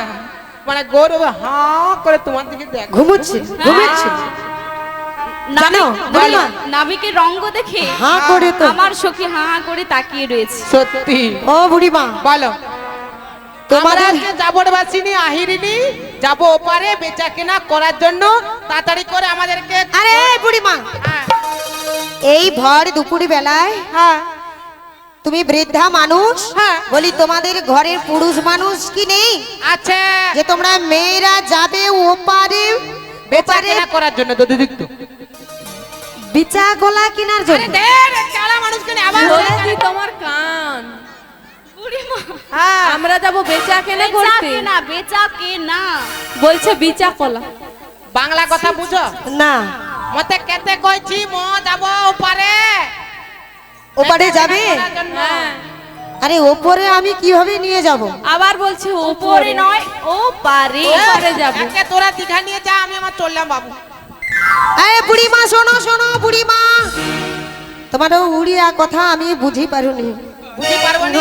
মানে গৌরব হাঁ করে তোমার দিকে দেখো ঘুমোচ্ছে ঘুমোচ্ছে জানো, বুড়িমা? নাবিকের রঙ্গ দেখে হাঁ করে তো। আমার সখী হাঁ করে তাকিয়ে রয়েছে। সত্যি ও বুড়িমা, বলো তোমাদের তোমাদেরকে যাবড়বাসিনী আহিরিনি যাব ওপারে বেচা কেনা করার জন্য তাড়াতাড়ি করে আমাদেরকে আরে বুড়িমা, হ্যাঁ, এই ভর দুপুর বেলায় হ্যাঁ তুমি বৃদ্ধা মানুষ, হ্যাঁ। বলি তোমাদের ঘরের পুরুষ মানুষ কি নেই আছে যে তোমরা মেয়েরা যাবে ওপারে বেচা ওপারে কেনা করার জন্য তো দিদিক বিচা গলা কেনার জন্য? চালা মানুষকে নিয়ে আবার ধরেছি তোমার কান। বুড়িমা হ্যাঁ আমরা যাব বেচা কেনা বেচা করতে। কেনা বেচা কেনা বলছে বিচা কলা। বাংলা কথা বুঝো না, মতে কেতে কইছি ম যাব ওপারে ওপারে যাবে? করার জন্য। হ্যাঁ আরে ওপরে আমি কিভাবে নিয়ে যাব? আবার বলছে উপরে উপরে নয় ও পারে ওপারে যাবে। একে তোরা দীঘা নিয়ে যা আমি আমার চললাম বাবু আরে বুড়িমা শোনো শোনো বুড়িমা, তোমার ও উড়িয়া কথা আমি বুঝি পারুনি, বুঝি পারবো নি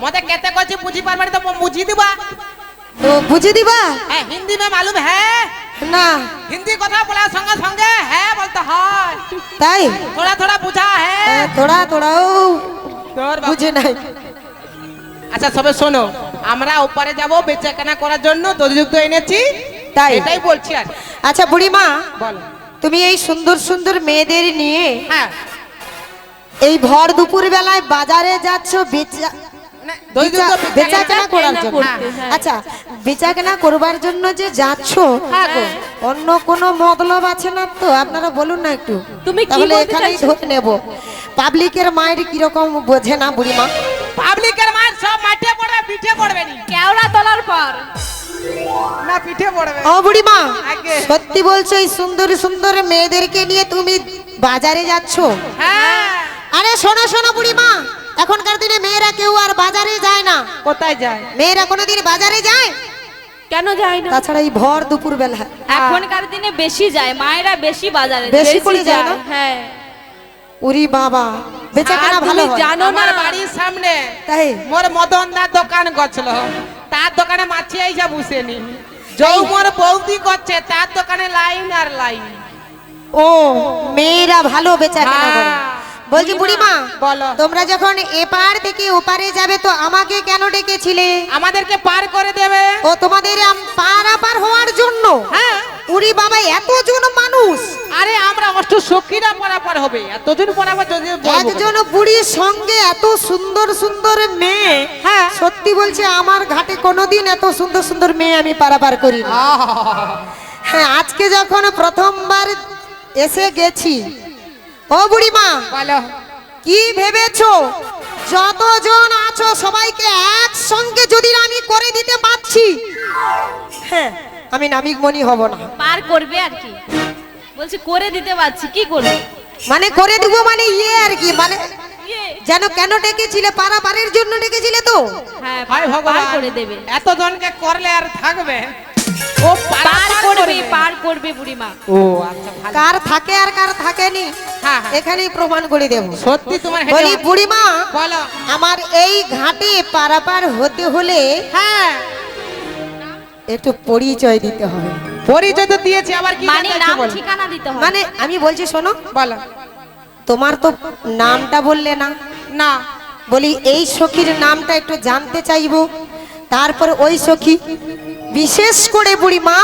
মতে কেতে কইছি বুঝি পারবো নি তো বুঝি দিবা তো বুঝি দিবা? হ্যাঁ হিন্দি में मालूम है না हिंदी কথা বলার সঙ্গে সঙ্গে হ্যাঁ বলতে হয় তাই थोड़ा थोड़ा बुझा है তোরা তোরাও তোর বাবু। বুঝে নাই। আচ্ছা সবে শোনো আমরা ওপারে যাব বেচা কেনা করার জন্য দধিযুক্ত এনেছি তাই? এটাই বলছি আর আচ্ছা বুড়িমা, বল তুমি এই সুন্দর সুন্দর মেয়েদের নিয়ে হ্যাঁ এই ভর দুপুর বেলায় বাজারে যাচ্ছ বেচা মানে দধিযুক্ত বেচা কেনা করার কেনা জন্য? করতে, হ্যাঁ। আচ্ছা, বেচা কেনা করবার জন্য যে যাচ্ছ, হ্যাঁ গো। অন্য কোনো মতলব আছে না তো? আপনারা বলুন না একটু, তুমি কি তাহলে বলতে এখানেই চাইছো? ধরে নেব। পাবলিকের মায়ের কিরকম বোঝে না বুড়িমা? পাবলিকের মার সব মাঠে পড়বে পিঠে পড়বে নি কেওড়া তলার পর না পিঠে পড়বে ও বুড়িমা, আগে। সত্যি বলছো এই সুন্দর সুন্দর মেয়েদেরকে নিয়ে তুমি বাজারে যাচ্ছ? হ্যাঁ আরে শোনো শোনো বুড়িমা, এখনকার দিনে মেয়েরা কেউ আর বাজারে যায় না। কোথায় যায় মেয়েরা কোনোদিন বাজারে যায়? কেন যায় না? তাছাড়া এই ভর দুপুর বেলা এখনকার দিনে বেশি যায়, মায়েরা বেশি বাজারে যায়। বেশি করে যায় না? হ্যাঁ উরি বাবা, বেচা কেনা আর ভালো তুমি হয়। জানো আমার না বাড়ির সামনে তাই? মোর মদনদার দোকান গছল তার দোকানে মাছি আইসা বসেনি যৌ মোর বৌদি করছে তার দোকানে লাইন আর লাইন ও মেয়েরা ভালো বেচা কেনা করে। হ্যাঁ। বলছি বুড়িমা, বলো। তোমরা যখন এপার থেকে ওপারে যাবে তো আমাকে কেন ডেকেছিলে? আমাদেরকে পার করে দেবে ও তোমাদের পারাপার হওয়ার জন্য? হ্যাঁ উরি বাবা, এতজন মানুষ আরে আমরা অষ্ট সখীরা পরাপার হবে এতজন পরাপার যদি বলবো। একজন বুড়ির সঙ্গে এত সুন্দর সুন্দর মেয়ে, হ্যাঁ সত্যি বলছি আমার ঘাটে কোনোদিন এত সুন্দর সুন্দর মেয়ে আমি পারাপার করি না। হ্যাঁ, আজকে যখন প্রথমবার এসে গেছি, ও বুড়িমা বলো কি ভেবেছো যতজন আছো সবাইকে একসঙ্গে যদি আমি করে দিতে পারছি, হ্যাঁ আমি নাবিক মনি হব না। পার করবে আর কি বলছি, করে দিতে পারছি, কি করবে? মানে করে দিব মানে ইয়ে আর কি, মানে ইয়ে, যেন কেন ডেকেছিলে? পারাপারের জন্য ডেকেছিলে তো? হ্যাঁ হায় পার ভগবান করে দেবে, এতজনকে করলে আর থাকবে ও পার করবে, পার করবে বুড়িমা। ও আচ্ছা ভালো কার থাকে আর কার থাকেনি হ্যাঁ, হ্যাঁ। এখানেই প্রমাণ করে দেব। সত্যি তোমার হেঁটে বলি বুড়িমা, বলো আমার এই ঘাটে পারাপার হতে হলে হ্যাঁ একটু পরিচয় দিতে হবে। পরিচয় তো দিয়েছি আবার কি মানে জানতে নাম বলো? ঠিকানা দিতে হবে। মানে আমি বলছি শোনো, বলো তোমার তো নামটা বললে না, না বলি এই সখীর নামটা একটু জানতে চাইবো। তারপরে ওই সখী, বিশেষ করে বুড়িমা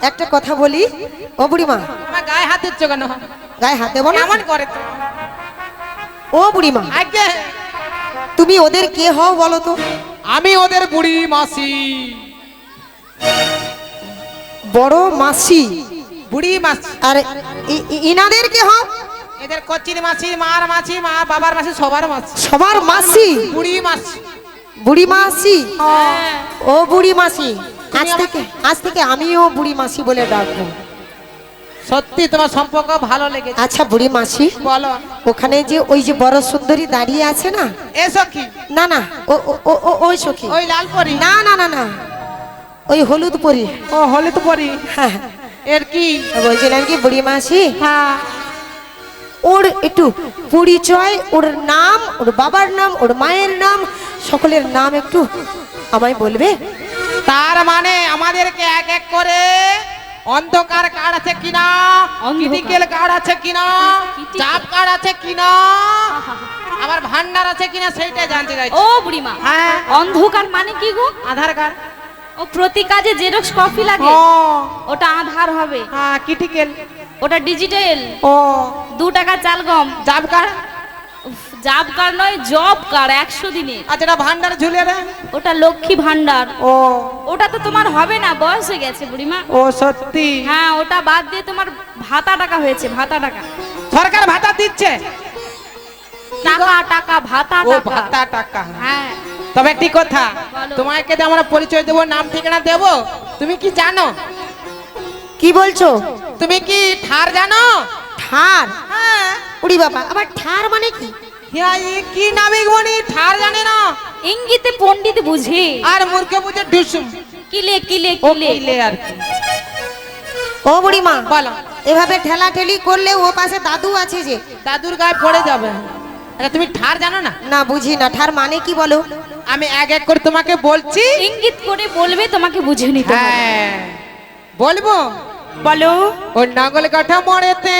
একটা কথা বলি, ও বুড়িমা আমার গায়ে হাত দিচ্ছ কেন গায়ে হাতে বলো। কেমন করে তো ও বুড়িমা, আগে তুমি ওদের কে হও বলো তো? আমি ওদের বুড়ি মাসি বড় মাসি। বুড়ি মাসি আর ইনাদের কে হও? এদের কচির মাসি মার মাসি মা বাবার মাসি সবার মাসি সবার মাসি, বুড়ি মাসি বুড়ি মাসি। হ্যাঁ, ও বুড়ি মাসি, আজ থেকে আমিও বুড়ি মাসি বলে ডাকবো। সত্যি তোমার সম্পর্ক ভালো লেগেছে। আচ্ছা বুড়ি মাসি, বলো। ওখানে যে ওই যে বড় সুন্দরী দাঁড়িয়ে আছে না, এ সখী, না না ওই সখী, ওই লাল পরি? না না না না, ওই হলুদ পরি। ও হলুদ পরি। হ্যাঁ, এর কি? বলছিলাম কি বুড়ি মাসি, হ্যাঁ, ওর একটু পরিচয়, ওর নাম, ওর বাবার নাম, ওর মায়ের নাম, সকলের নাম একটু আমায় বলবে? তার মানে আমাদেরকে এক এক করে অন্ধকার কার্ড আছে কিনা, ক্রিটিক্যাল কার্ড আছে কিনা, চাপ কার্ড আছে কিনা, আবার ভান্ডার আছে কিনা সেইটা জানতে চাই। ও বুড়িমা, হ্যাঁ, অন্ধকার মানে কি গো? আধার কার্ড। ও প্রতি কাজে জেরক্স কপি লাগে, ও ওটা আধার হবে। হ্যাঁ, ক্রিটিক্যাল। ওটা ডিজিটাল। ও 2 টাকা চাল গম। চাপ কার্ড। জাব কার্ড নয়, জব কার্ড 100 দিনের। আচ্ছা, এটা ভান্ডার ঝুলিয়ে রে। ওটা লক্ষ্মী ভান্ডার। ও ওটা তো তোমার হবে না, বয়স হয়ে গেছে বুড়িমা। ও সত্যি? হ্যাঁ, ওটা বাদ দিয়ে তোমার ভাতা টাকা হয়েছে, ভাতা টাকা। সরকার ভাতা দিচ্ছে? টাকা টাকা ভাতা ও টাকা। ভাতা টাকা। হ্যাঁ, তবে একটি কথা, বলো। তোমাকে যে আমরা পরিচয় দেবো, নাম ঠিকানা দেবো, তুমি কি জানো? কি বলছো? তুমি কি ঠার জানো? ঠার? হ্যাঁ। উড়ি বাবা, আবার ঠার মানে কি? হ্যাঁ, এ কি নাবিক বনি ঠার জানে না? ইঙ্গিতে পণ্ডিত বুঝে। আর মূর্খে বুঝে ডুসুম। কিলে কিলে ও কিলে। কিলে আর কি। ও বুড়িমা, বলো। এভাবে ঠেলা ঠেলি করলে ও পাশে দাদু আছে যে। দাদুর গায়ে পড়ে যাবে। আচ্ছা, তুমি ঠার জানো না? না, বুঝি না। ঠার মানে কি বলো? আমি এক এক করে তোমাকে বলছি, ইঙ্গিত করে বলবে, তোমাকে বুঝে নিতে হবে। হ্যাঁ বলবো। বলো। ও নাগল কাঠা মরেতে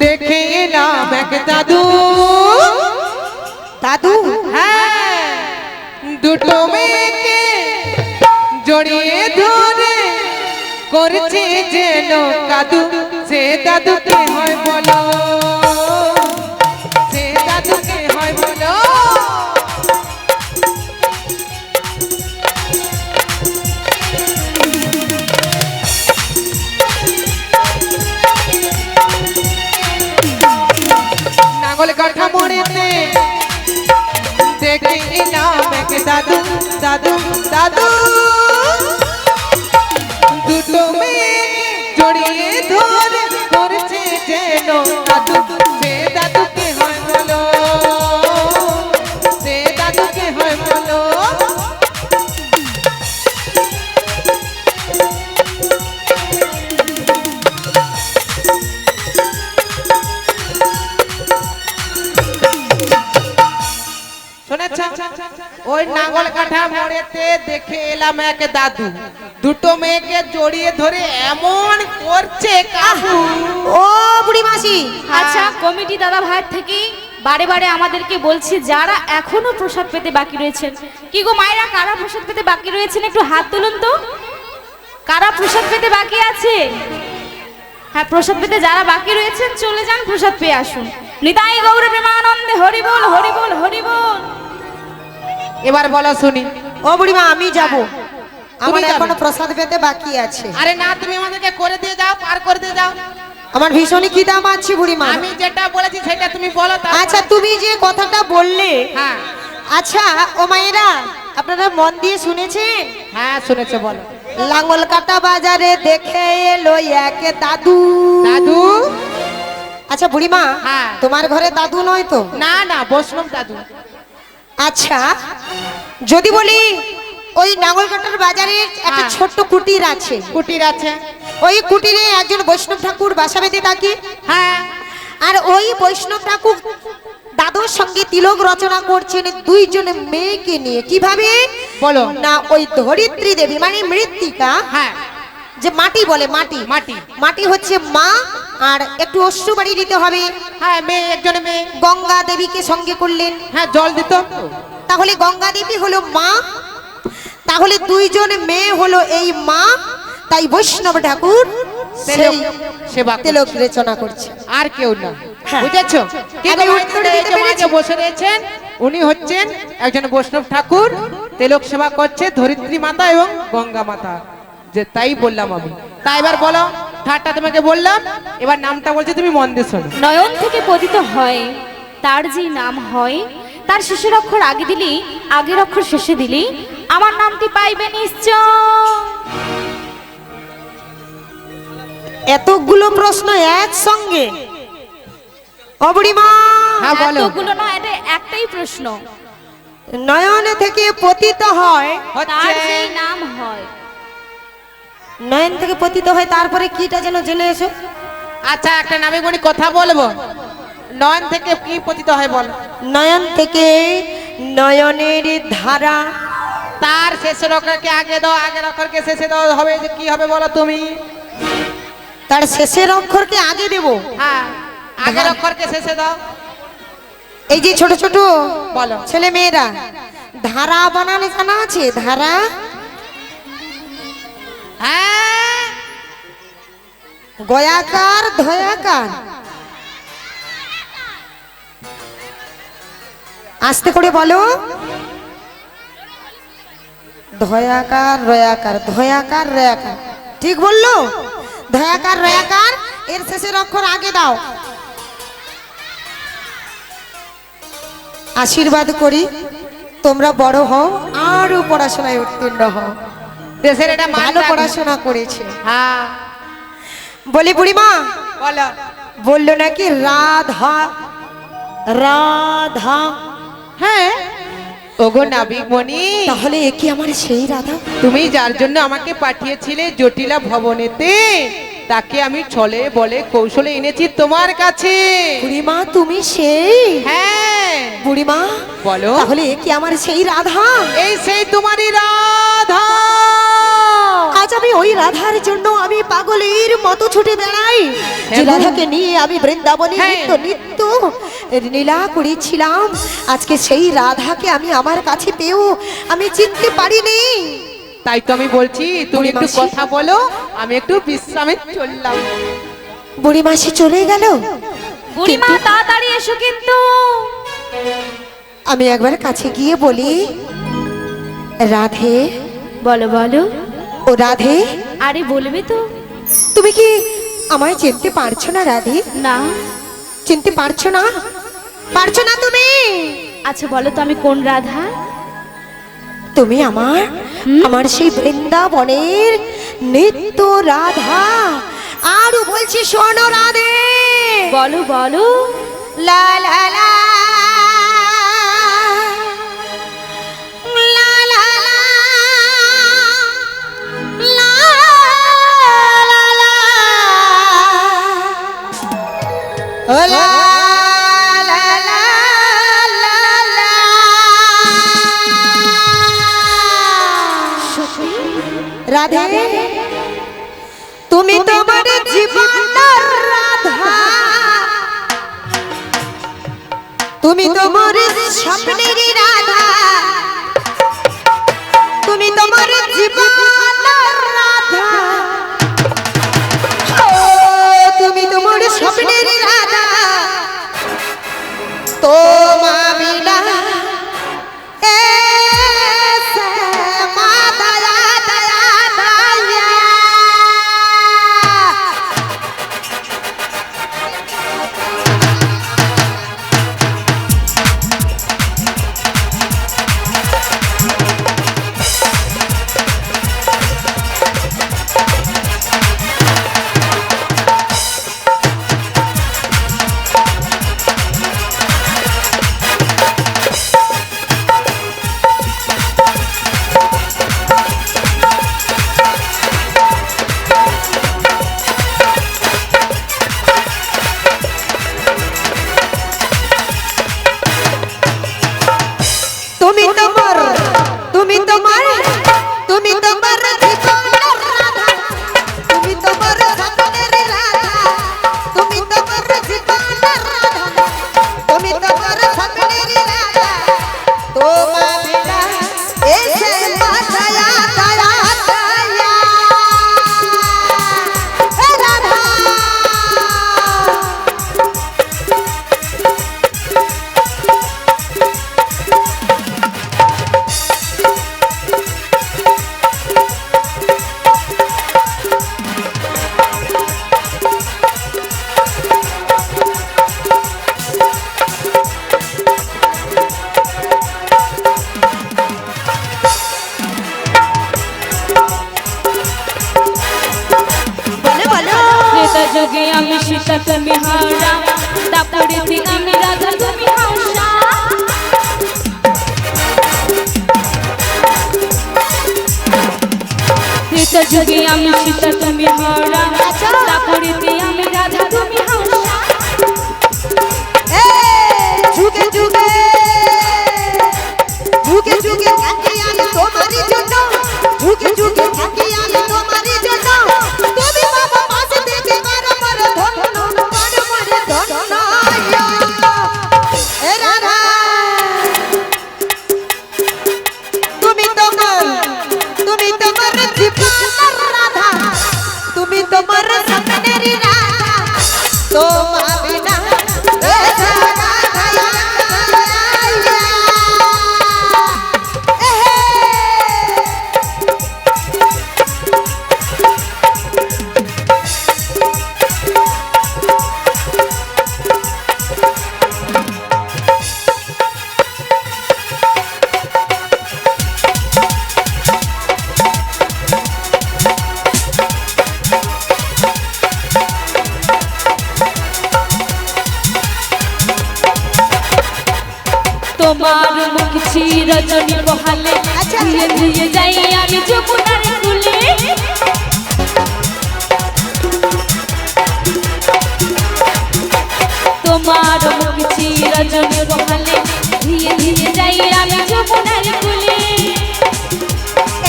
দেখে এলাম এক দাদু। দাদু? হ্যাঁ, দুটো মেয়েকে জড়িয়ে ধরে করছে যেন কাদু। সে দাদুকে হয় বলো, সে দাদুকে হয় বলো। নাগল কাঠা মরেতে দেখে এলাম এক দাদু, দাদু দাদু। দুটো মেয়ে জড়িয়ে ধরে করছে যেন দাদু। সে দাদুকে হয় বলো, সে দাদুকে হয় বলো। শুনেছ? ওই নাঙ্গল কাঠা মোড়েতে দেখে এলাম এক দাদু, দুটো মেয়েকে জড়িয়ে ধরে এমন করছে কাকু। ও বুড়ি মাসি, আচ্ছা, কমিটি দাদা ভাই থেকে বারে বারে আমাদেরকে বলছি, যারা এখনো প্রসাদ পেতে বাকি রয়েছেন, কি গো মায়েরা, কারা প্রসাদ পেতে বাকি রয়েছেন একটু হাত তুলুন তো। কারা প্রসাদ পেতে বাকি আছে? হ্যাঁ, প্রসাদ পেতে যারা বাকি রয়েছেন চলে যান, প্রসাদ পেয়ে আসুন। নিতাই গৌর প্রেমানন্দে হরি বল, হরি বল, হরি বল। এবার বলো শুনি। ও বুড়িমা, আমি যাব। আমার যাবে? এখনো প্রসাদ পেতে বাকি আছে। আরে না, তুমি আমাদেরকে করে দিয়ে যাও, পার করে দিয়ে যাও। আমার ভীষণই খিদা পাচ্ছে বুড়িমা। আমি যেটা বলেছি সেটা তুমি বলো। আচ্ছা, তুমি যে কথাটা বললে, হ্যাঁ আচ্ছা ও মায়েরা, আপনারা মন দিয়ে শুনেছেন? হ্যাঁ শুনেছে, বলো। লাঙ্গল কাটা বাজারে দেখে এলো এক দাদু। দাদু? আচ্ছা বুড়িমা, হ্যাঁ। তোমার ঘরে দাদু নয় তো? না না, বৈষ্ণব দাদু। আচ্ছা, যদি বলি ওই নাঙ্গলকাটার বাজারে একটা হ্যাঁ। ছোট্ট কুটির আছে, কুটির আছে। ওই কুটিরে একজন বৈষ্ণব ঠাকুর বাসা বেঁধে থাকে। হ্যাঁ। আর ওই বৈষ্ণব ঠাকুর দাদুর সঙ্গে তিলক রচনা করছেন দুইজন মেয়েকে নিয়ে। কিভাবে বলো। না, ওই ধরিত্রী দেবী মানে মৃত্তিকা, হ্যাঁ, যে মাটি বলে, মাটি মাটি। মাটি হচ্ছে মা, আর একটু অশ্রু বাড়ি দিতে হবে। হ্যাঁ, মেয়ে, একজনে মেয়ে। গঙ্গা দেবীকে সঙ্গে করলেন, হ্যাঁ, জল দিত। তাহলে গঙ্গা দেবী হলো মা, তাহলে দুইজন মেয়ে হলো এই মা। তাই বৈষ্ণব ঠাকুর সেই সেবা তিলক রচনা করছে। আর কেউ না, হ্যাঁ। বুঝেছো? আমি উত্তর দিতে পেরেছি। বসে রয়েছেন উনি হচ্ছেন একজন বৈষ্ণব ঠাকুর, তিলক সেবা করছে ধরিত্রী মাতা এবং গঙ্গা মাতা। যে তাই বললাম আমি। তাই এবার বলো, ঠাট্টা তোমাকে বললাম, এবার নামটা বলছি, তুমি মন দিয়ে শোনো। নয়ন থেকে পতিত হয় তার যে নাম হয়, তার শেষের অক্ষর আগে দিলি, আগের অক্ষর শেষে দিলি, আমার নামটি পাইবে নিশ্চয়। এতগুলো প্রশ্ন একসঙ্গে ও বুড়িমা, হ্যাঁ বলো। এতগুলো না, এটা একটাই প্রশ্ন। নয়ন থেকে পতিত হয়, তার হচ্ছে যেই নাম হয়। নয়ন থেকে পতিত হয়, তারপরে কিটা যেন জেনে এসো। আচ্ছা একটা নামে গুনি কথা বলবো, নয়ন থেকে কি পতিত হয় বল। নয়ন থেকে নয়নের ধারা, তার শেষের অক্ষরকে আগে দাও, আগের অক্ষরকে শেষে দাও, হবে যে কি হবে বলো তুমি। তার শেষের অক্ষরকে আগে দেব। হ্যাঁ আগের অক্ষরকে শেষে দাও। এই যে ছোট ছোট বলো। ছেলে মেয়েরা ধারা বানানো জানা আছে? ধারা, হ্যাঁ গয়াকার, ধয়াকার, আস্তে করে বলো। ধয়াকার, রয়াকার, ধয়াকার, রয়াকার, ঠিক বললো? ধয়াকার, রয়াকার, এর শেষের অক্ষর আগে দাও। আশীর্বাদ করি তোমরা বড় হও, আরো পড়াশোনায় উত্তীর্ণ হও। দেশের এটা মান ভালো রাখবে। পড়াশোনা করেছে। হ্যাঁ বলি বুড়িমা, বলো। বললো নাকি রাধা, রাধা, হ্যাঁ ওগো নাবিক মণি, তাহলে এ কি আমার সেই রাধা? তুমি যার জন্য আমাকে পাঠিয়েছিলে জটিলা ভবনেতে, তাকে আমি ছলে বলে কৌশলে এনেছি তোমার কাছে। বুড়িমা তুমি সেই? হ্যাঁ বুড়িমা বলো। তাহলে এ কি আমার সেই রাধা? এই সেই তোমারই রাধা। আজ আমি ওই রাধার জন্য আমি পাগলের মতো ছুটে বেড়াই, যে হ্যাঁ, রাধাকে নিয়ে আমি বৃন্দাবনে হ্যাঁ। নিত্য নিত্য লীলা করেছিলাম, আজকে সেই রাধাকে আমি আমার কাছে পেয়েও আমি চিনতে পারিনি। তাই তো আমি বলছি তুমি একটু বুড়িমাসি। কথা বলো, আমি একটু বিশ্রামে চললাম। বুড়ি মাসি চলে গেল, বুড়িমা কিন্তু- তাড়াতাড়ি এসো কিন্তু। আমি একবার কাছে গিয়ে বলি, রাধে, বলো বলো। ও রাধে, আরে বলবে তো। তুমি কি আমায় চিনতে পারছো না? রাধে, না। চিনতে পারছো না? পারছো না তুমি? আচ্ছা বলো তো আমি কোন রাধা? তুমি আমার আমার সেই বৃন্দাবনের নিত্য রাধা। আরো বলছি শোনো রাধে, বলো বলো। লা লা লা, লা লা লা, লা লা লা, ও লা লা লা লা লা। রাধে, তুমি তোমার জীবনের রাধা, তুমি তোমার স্বপ্নের রাধা, তুমি তোমার জীবনের রাধা, ও তুমি তোমার স্বপ্নের রাধা, তোমা বিনা এসে মা দয়া দয়া দয়া। তুমি তোমার তুমি তোমার তুমি তোমার জীবনের রাধা, তুমি তোমার স্বপ্নের রাধা, তুমি তোমার জীবনের রাধা, তুমি তোমার স্বপ্নের রাধা, তোমার বিনা এসে মা দয়া দয়া দয়া। হে রাধা, সীতা তুমি হাওড়া দাপড়েতে আমি রাধা তুমি হাওড়া ত্রেতা যুগে আমি সীতা তুমি হাওড়া দাপড়েতে আমি রাধা তুমি হাওড়া যুগে যুগে যুগে যুগে থাকি আমি তোমারই জন্য যুগে যুগে থাকি আমি তোমারই জন্য তুমি বাবা মাঝে থেকে মারো মারো ধন্য মারো মারো ধন্য এ রাধা তুমি তোমার জীবনের রাধা তুমি তোমার স্বপ্নেরই রাধা তোমার বিনা এ রাধা তোমার মুখ চিরজনী বহালে ধীরে ধীরে যাই আমি যমুনার কূলে তোমার মুখ চিরজনী বহালে ধীরে ধীরে যাই আমি যমুনার কূলে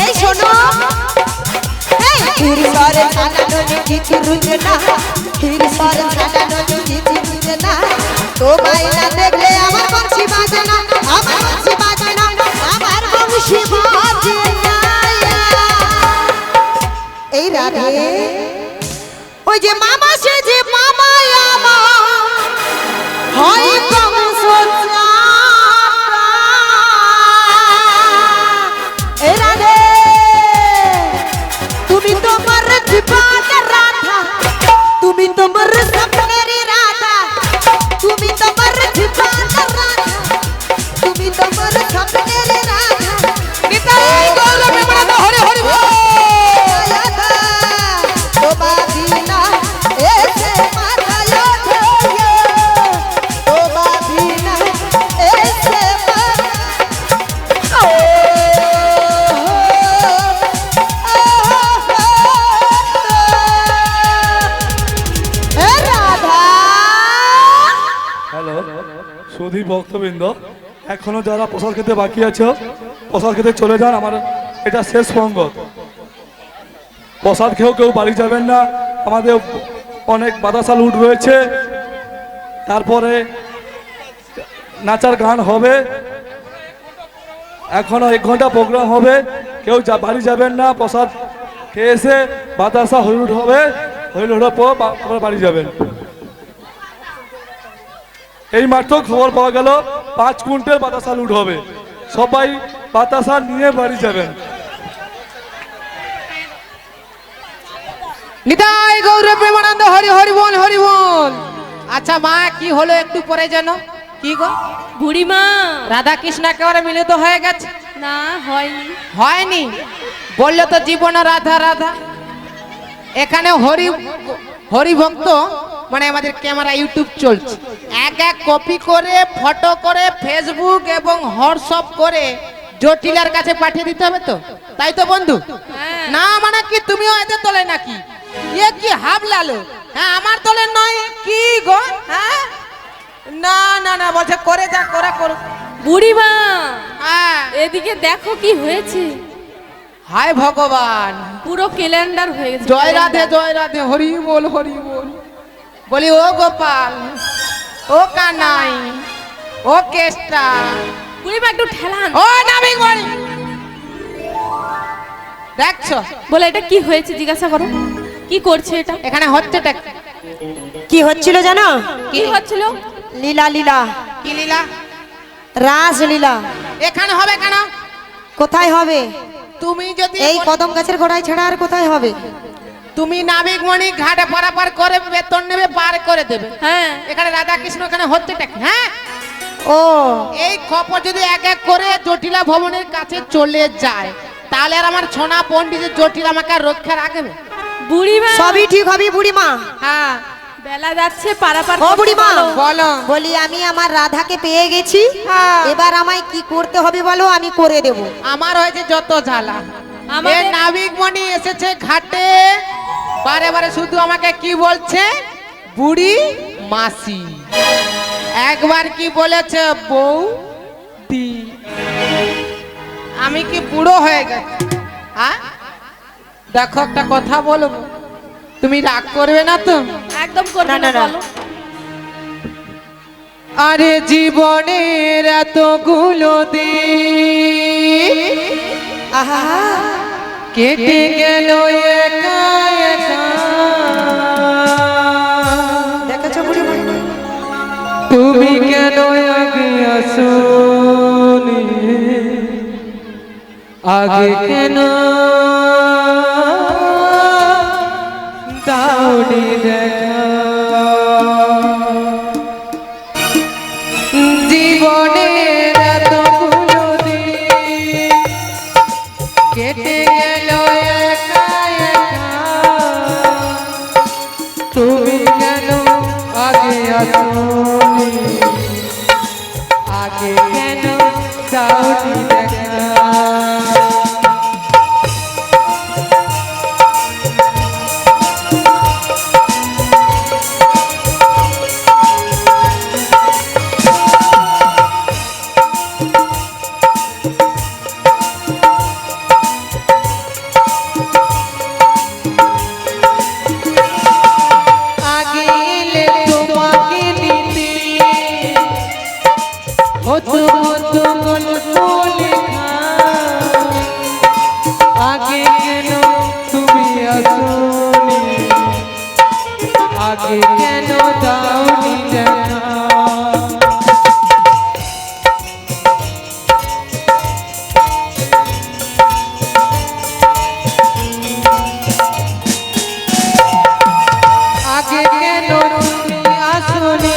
এই শোনো হির সরে সাজানো কিছু রুজে না হির সরে সাজানো কিছু রুজে না তোমায় না দেখলে আমার বংশী বাজে না আমার বংশী বাজে না আমার বংশী বাজে না এই রাধে ওই যে মামা সে যে মামা আমার হয় বংশ এই রাধে তুমি তোমার জীবনের রাধা তুমি তোমার স্বপ্নেরই রাধা তুমি তোমার জীবনের রাধা তুমি তোমার স্বপ্নেরই রাধা নিতাই গৌরবে বড় হরি হরি রাধা তোমার বিনা এসে মাথায় ওঠে তোমার বিনা এসে হ্যালো সুধী ভক্তবৃন্দ, এখনো যারা প্রসাদ খেতে বাকি আছে প্রসাদ খেতে চলে যান। আমার এটা শেষ সঙ্গত। প্রসাদ খেয়েও কেউ বাড়ি যাবেন না। আমাদের অনেক বাতাসা লুট রয়েছে, তারপরে নাচার গান হবে, এখনো 1 ঘন্টা প্রোগ্রাম হবে। কেউ বাড়ি যাবেন না, প্রসাদ খেয়ে এসে বাতাসা হইলুট হবে, হইলুটের পর বাড়ি যাবেন। এই মাত্র খবর পাওয়া গেল 5 কুইন্টাল বাতাসা লুট হবে। সবাই বাতাসা নিয়ে বাড়ি যাবেন। নিতাই গৌর প্রেমানন্দ হরি হরি বল হরি বল। আচ্ছা মা, কি হলো একটু পরে যেন? কি গো বুড়িমা রাধা কৃষ্ণ একেবারে মিলিত হয়ে গেছে? না হয়নি। হয়নি? বললে তো জীবন রাধা রাধা। এখানে হরি হরি ভক্ত মানে আমাদের ক্যামেরা ইউটিউব চলছে, এক এক কপি করে ফটো করে ফেসবুক এবং হোয়াটসঅ্যাপ করে জটিলার কাছে পাঠিয়ে দিতে হবে তো, তাই তো বন্ধু? না মানে কি তুমিও এদের তোলে নাকি? এ কি হাবলালো? হ্যাঁ আমার তোলে নয় কি গো? হ্যাঁ না না না বলছে করে যা করা করো। বুড়িমা হ্যাঁ এদিকে দেখো কি হয়েছে। হায় ভগবান, পুরো ক্যালেন্ডার হয়ে গেছে। জয় রাধে হরি বল হরি বল। বলি ও গোপাল, ও কানাই, ও কেষ্টা, বুড়িমা একটু ঠেলান। ও নাবিক বলি দেখছো বলে এটা কি হয়েছে জিজ্ঞাসা করো, কি করছে এটা? এখানে হচ্ছেটা কি? কি হচ্ছিল জানো? কি হচ্ছিল? লীলা লীলা কি লীলা? রাস লীলা। এখানে হবে কেন? কোথায় হবে? তুমি যদি এই কদম গাছের গোড়ায় ছাড়া আর কোথায় হবে? তুমি নাবিক মণি ঘাটে পারাপার করে বেতন নেবে, পার করে দেবে। হ্যাঁ এখানে রাধা কৃষ্ণ এখানে হচ্ছেটা কি? হ্যাঁ ও এই খবর যদি এক এক করে জটিলা ভবনের কাছে চলে যায়, তাহলে আর আমার ছোনা পণ্ডিতের জটিল আমাকে আর রক্ষা রাখবে? বুড়িমা সবই ঠিক হবে বুড়িমা। হ্যাঁ বেলা যাচ্ছে পারাপার ও বুড়িমা বলো। বলি আমি আমার রাধাকে পেয়ে গেছি, হ্যাঁ। এবার আমায় কি করতে হবে বলো, আমি করে দেব। আমার হয়েছে যত জ্বালা। আমাদের- এ নাবিক মণি এসেছে ঘাটে, বারে বারে শুধু আমাকে কি বলছে, বুড়ি মাসি। একবার কি বলেছে, বউ দি। আমি কি বুড়ো হয়ে গেছি? হ্যাঁ, দেখো একটা কথা বলবো, তুমি রাগ করবে না তো? একদম করবে না, না, না, না। বলো। আরে জীবনের এতগুলো দিন আহা কেটে গেল একা একা। দেখেছো বুড়িমা? তুমি কেন আগে আসোনি, আগে কেন দাওনি দেখা। জীবনের এতগুলো দিন কেটে গেল একা একা, তুমি কেন আগে আসোনি, আগে কেন দাওনি দেখা। আগে এলে তোমাকে নিতে হতো হতো গল্প লেখা, আগে কেন তুমি আসোনি, আগে কেন দাওনি দেখা। আগে কেন তুমি আসোনি,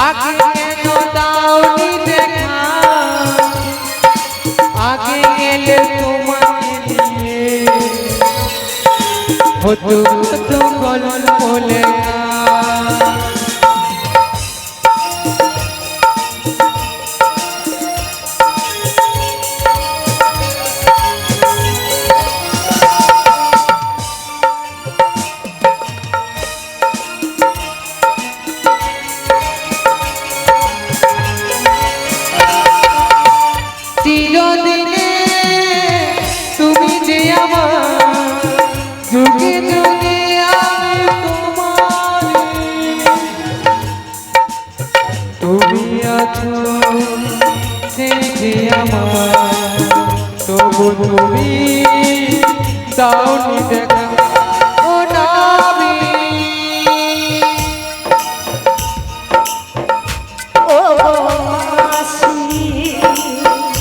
আগে কেন দাওনি দেখা। আগে এলে তোমাকে নিয়ে হতো হতো গল্প লেখা। চিরদিনে তুমি যে আমার, যুগে যুগে আমি তোমার। তুমি আছো সেই যে আমার, তবু তুমি দাওনি দেখা। ও নাবি ও মাসি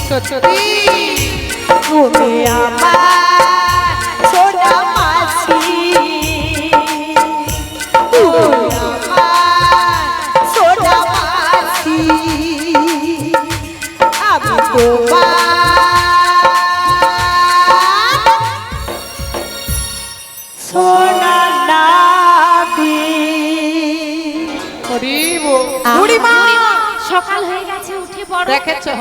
সত্যি তুমি আমার ছোটা মাসি, তুমি আমার ছোটা মাসি, আমি তোমার সোনা নাবি। বুড়িমা সকাল হয়ে গেছে, উঠে পড়ো। দেখেছো,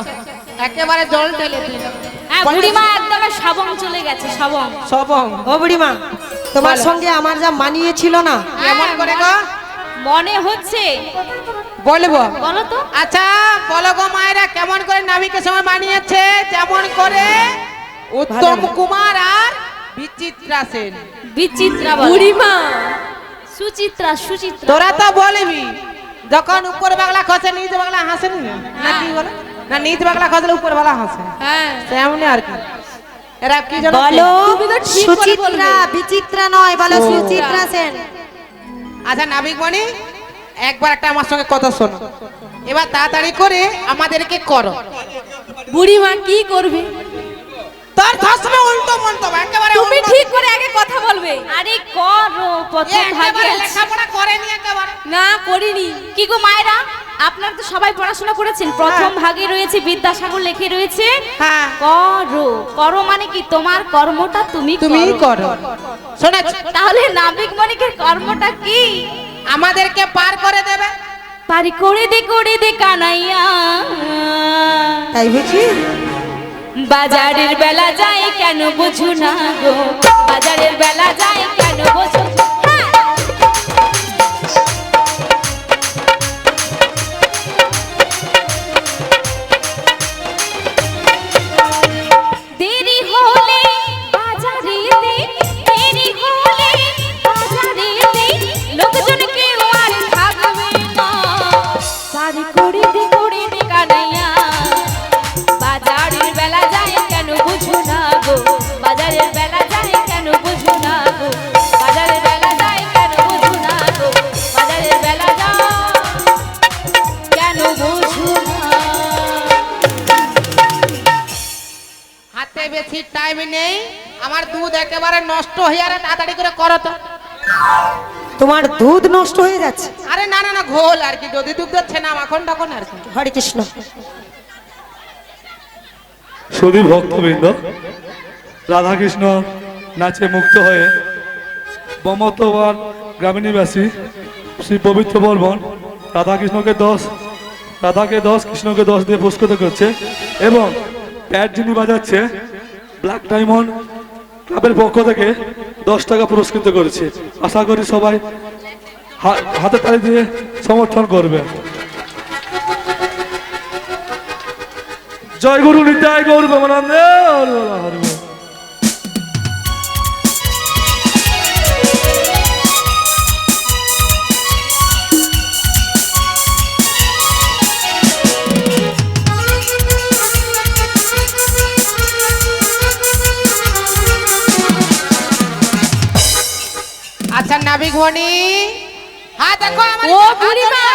একেবারে জল ঢেলে দিল। হ্যাঁ, বুড়িমা একদম সবং চলে গেছে, সবং। সবং ও বুড়িমা, তোমার বলো। সঙ্গে আমার যা মানিয়েছিল না, কেমন করে গো মনে হচ্ছে, বলবো? বলো তো। আচ্ছা বলো গো মায়েরা, কেমন করে নাবিকের সঙ্গে মানিয়েছে? যেমন করে উত্তম কুমার আর বিচিত্রা সেন। বিচিত্রা বলো। বুড়িমা সুচিত্রা, সুচিত্রা। তোরা তো বলবি, যখন উপর বাংলা খসে নিচ বাংলা হাসে না, না কি বলো না, নিচ বাংলা খসলে উপর বাংলা হাসে, হ্যাঁ তেমনি আর কি। এরা কি জানো? বলো তুমি তো ঠিক করে সুচিত্রা, বলবে। বিচিত্রা নয়, বলো সুচিত্রা সেন। আচ্ছা নাবিক মণি, একবার একটা আমার সঙ্গে কথা শোনো, এবার তাড়াতাড়ি করে আমাদেরকে করো। বুড়িমা কি করবে? তোর ধসমে উল্টো মন্তব্য একেবারে তুমি উল্টো। ঠিক করে আগে কথা বলবে। আরে করো, পথে ভাগে একেবারে আছে। লেখাপড়া করেনি একেবারে। না করিনি। কি গো মায়েরা, আপনারা তো সবাই পড়াশোনা করেছেন, প্রথম ভাগে রয়েছে বিদ্যাসাগর লেখে রয়েছে হ্যাঁ করো। করো মানে কি? তোমার কর্মটা তুমি তুমিই করো। শুনেছ, তাহলে নাবিক মনিকের কর্মটা কি? আমাদেরকে পার করে দেবে। পারি করে দে কানাইয়া, তাই বুঝি? বাজারের বেলা যায় কেন বুঝু না গো, বাজারের বেলা যায় কেন বুঝু না? দেরি হলে বাজারে দে, দেরি হলে বাজারে দে, লোকজন কেউ আর থাকবে না। পারি করে দে কানাইয়া, বাজারের বেলা যায় কেন বুঝো না গো, বাজারের বেলা যায় কেন বুঝো না গো, বাজারের বেলা যায় কেন বুঝো না গো, বাজারের বেলা যায় কেন বুঝো না? হাতে বেশি টাইম নেই, আমার দুধ একেবারে নষ্ট হয়ে আরে তাড়াতাড়ি করে করো তো। তোমার দুধ নষ্ট হয়ে যাচ্ছে। আরে না না না, ঘোল আর কি, যদি দুধ হচ্ছে না মাখন তখন আর কি। হরে কৃষ্ণ। শুধু ভক্তবৃন্দ, রাধাকৃষ্ণ নাচে মুক্ত হয়ে মমতবার গ্রামীণবাসী শ্রী পবিত্র বর্মন রাধাকৃষ্ণকে 10, রাধাকে 10, কৃষ্ণকে 10 দিয়ে পুরস্কৃত করছে এবং প্যাড যিনি বাজাচ্ছে ব্ল্যাক ডায়মন্ড ক্লাবের পক্ষ থেকে 10 টাকা পুরস্কৃত করেছে। আশা করি সবাই হাতে তালি দিয়ে সমর্থন করবে। জয় গুরু নিতাই গৌর প্রেমানন্দে হরি বল হরি বল। আচ্ছা নাবিক মণি, হাত দেখো আমার। ও বুড়িমা,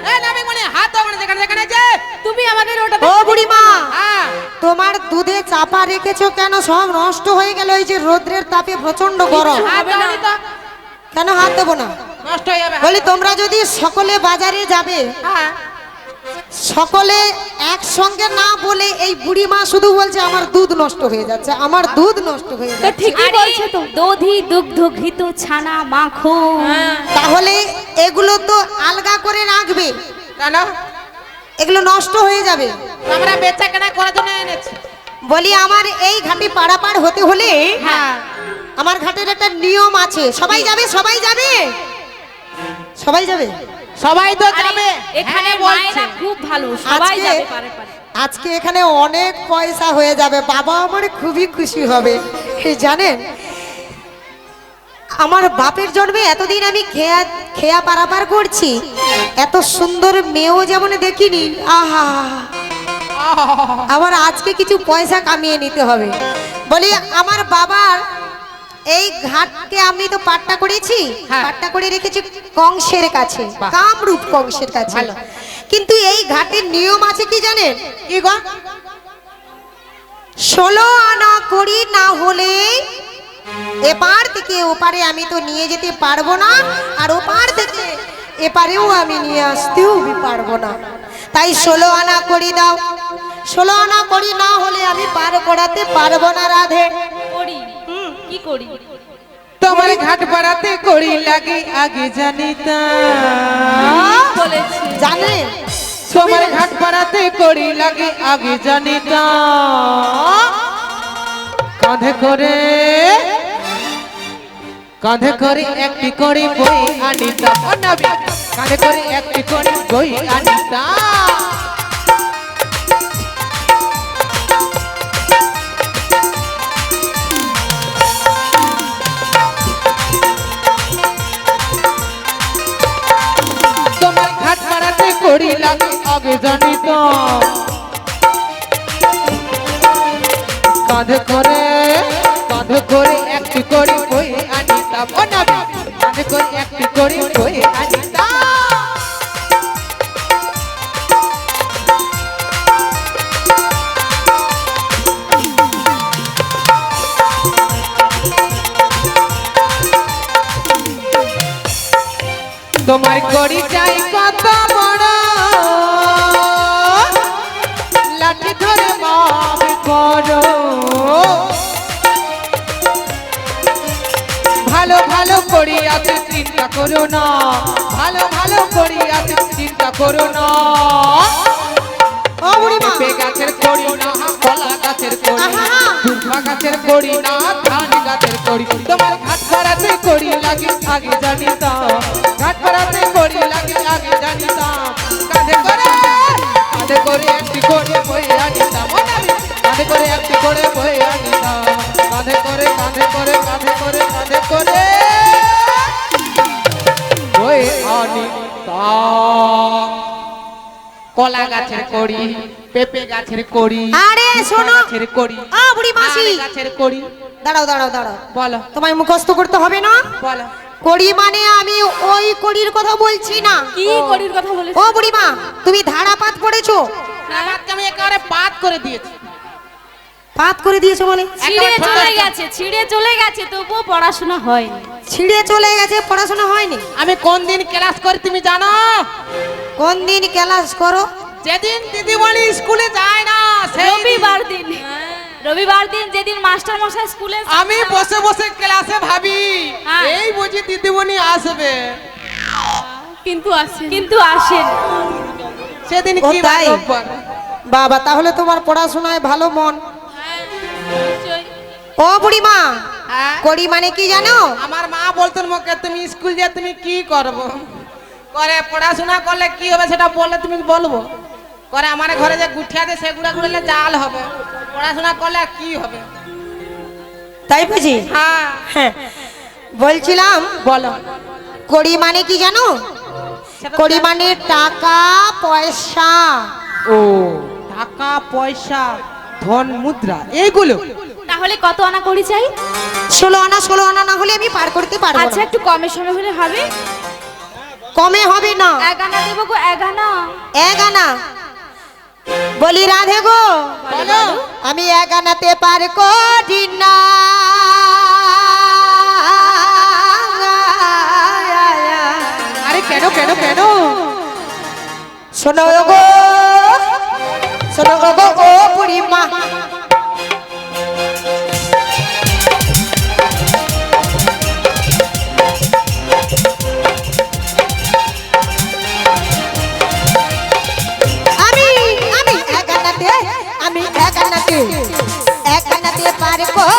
এই নাবিক মণি, হাত ওখানে যেখানে যেখানে আছে তুমি আমাদের ওটা ও বুড়িমা, হ্যাঁ। তোমার দুধে চাপা রেখেছো কেন? সব নষ্ট হয়ে গেল এই যে রোদ্রের তাপে, প্রচন্ড গরম। হাত দাওনি তো, কেন হাত দেবো না? নষ্ট হয়ে যাবে। বলি তোমরা যদি সকলে বাজারে যাবে, হ্যাঁ সকলে একসঙ্গে না বলে এই বুড়িমা শুধু বলছে আমার দুধ নষ্ট হয়ে যাচ্ছে, আমার দুধ নষ্ট হয়ে তো যাচ্ছে। ঠিকই বলছে তো, দধি দুগ্ধ ঘৃত ছানা মাখন। তাহলে এগুলো তো আলগা করে রাখবে, কেন? এগুলো নষ্ট হয়ে যাবে। আমরা বেচা কেনা করার জন্য এনেছি। বলি আমার এই ঘাটে পারাপার হতে হলে হ্যাঁ আমার ঘাটের একটা নিয়ম আছে। সবাই যাবে, সবাই যাবে, সবাই যাবে। সবাই তো আরে, যাবে এখানে হ্যাঁ, বলছে। মায়েরা খুব ভালো, সবাই আজকে- যাবে পারে পারে। আজকে এখানে অনেক পয়সা হয়ে যাবে, বাবা আমার খুবই খুশি হবে। এই জানেন, আমার বাপের জন্মে এতদিন আমি খেয়া পারাপার করছি, এত সুন্দর মেয়েও যেমন দেখিনি। আহা, আমার আজকে কিছু পয়সা কামিয়ে নিতে হবে। বলি আমার বাবার এই ঘাটকে আমি তো পাট্টা করেছি, হ্যাঁ। পাট্টা করে রেখেছি কংসের কাছে, বাহ। কামরূপ কংসের কাছে। ভালো। কিন্তু এই ঘাটের নিয়ম আছে কি জানেন? কি গো? 16 আনা করি না হলে এপার থেকে ওপারে আমি তো নিয়ে যেতে পারবো না, আর ওপার থেকে এপারেও আমি নিয়ে আসতেও পারবো না। তাই 16 আনা করি দাও। 16 আনা করি না হলে আমি পার করাতে পারবো না রাধে। করি, কি করি? তোমার ঘাট পাড়াতে করি লাগে আগে জানিতাম। বলেছি জানে তোমার ঘাট পাড়াতে করি লাগে আগে জানিতাম। কাঁধে করে একটি করে বই আনিতাম। ও নবী, কাঁধে করে একটি করে বই আনিতাম। তোমার ঘাট পাড়াতে করি লাগে আগে জানিতাম। কাঁধে করে একটি করে বই আনিতাম। ও নবী, কাঁধে করে একটি করে বই আনিতাম। আছে চিন্তা করো না, ভালো ভালো করি আছে চিন্তা করো না। ও বুড়িমা পেঁপে গাছের করি না, কলা গাছের করি, আহা। দুর্বা গাছের করি না, ধান গাছের করি। তোমার ঘাট পাড়াতে করি লাগে আগে জানিতাম, ঘাট পাড়াতে করি লাগে আগে জানিতাম। কাঁধে করে একটি করে বয়ে আনিতাম, ও নামি, কাঁধে করে একটি করে বয়ে আনিতাম, কাঁধে করে বয়ে আনিতাম। কলা গাছের করি, পেঁপে গাছের করি, আরে শোনো গাছের করি, ও বুড়ি মাসি আম গাছের করি। দাঁড়াও দাঁড়াও দাঁড়াও বলো তোমায় মুখস্থ করতে হবে না। বলো। কড়ি মানে আমি ওই কড়ির কথা বলছি না। কি করির কথা বলেছ? ও বুড়িমা তুমি ধারাপাত পড়েছো? আমাকে আমি একেবারে পাত করে দিয়েছি। পাত করে দিয়েছো মানে? ছিঁড়ে চলে গেছে তবুও পড়াশোনা হয়নি। ছিঁড়ে চলে গেছে, পড়াশোনা হয়নি? আমি কোন দিন ক্লাস করি তুমি জানো? কোন দিন ক্লাস করো? যেদিন দিদিমণি স্কুলে যায় না সেই রবিবার দিন, রবিবার দিন যেদিন মাস্টার মশাই স্কুলে আমি বসে বসে ক্লাসে ভাবি হ্যাঁ। এই বুঝি দিদিমণি আসবে, কিন্তু আসেন। সেদিন ও কি তাই? রোববার। বাবা তাহলে তোমার পড়াশোনায় ভালো মন। ও বুড়িমা হ্যাঁ? কড়ি মানে কি জানো? আমার মা বলতেন মুখে তুমি স্কুল দিয়ে তুমি কি করবো, করে পড়াশোনা করলে কি হবে সেটা বললে তুমি বলবো, করে আমার ঘরে যে গুঠিয়া আছে সেগুলা গুড়লে জাল হবে, পড়াশোনা করলে আর কি হবে। তাই বুঝি? হ্যাঁ হ্যাঁ বলছিলাম বলো। কড়ি মানে কি জানো? কড়ি মানে টাকা পয়সা। ও টাকা পয়সা ধন মুদ্রা এইগুলো। তাহলে কত আনা করি চাই? 16 আনা না হলে আমি পার করতে পারবো আচ্ছা না। একটু কমে সমে হলে হবে? কমে হবে না। 1 আনা দেবো গো, 1 আনা। 1 আনা বলি রাধে গো, বলো। আমি 1 আনাতে পার করি না। আরে কেন কেন কেন? শোনো গো, শোনো গো ও বুড়িমা, আমি 1 আনাতে পার করি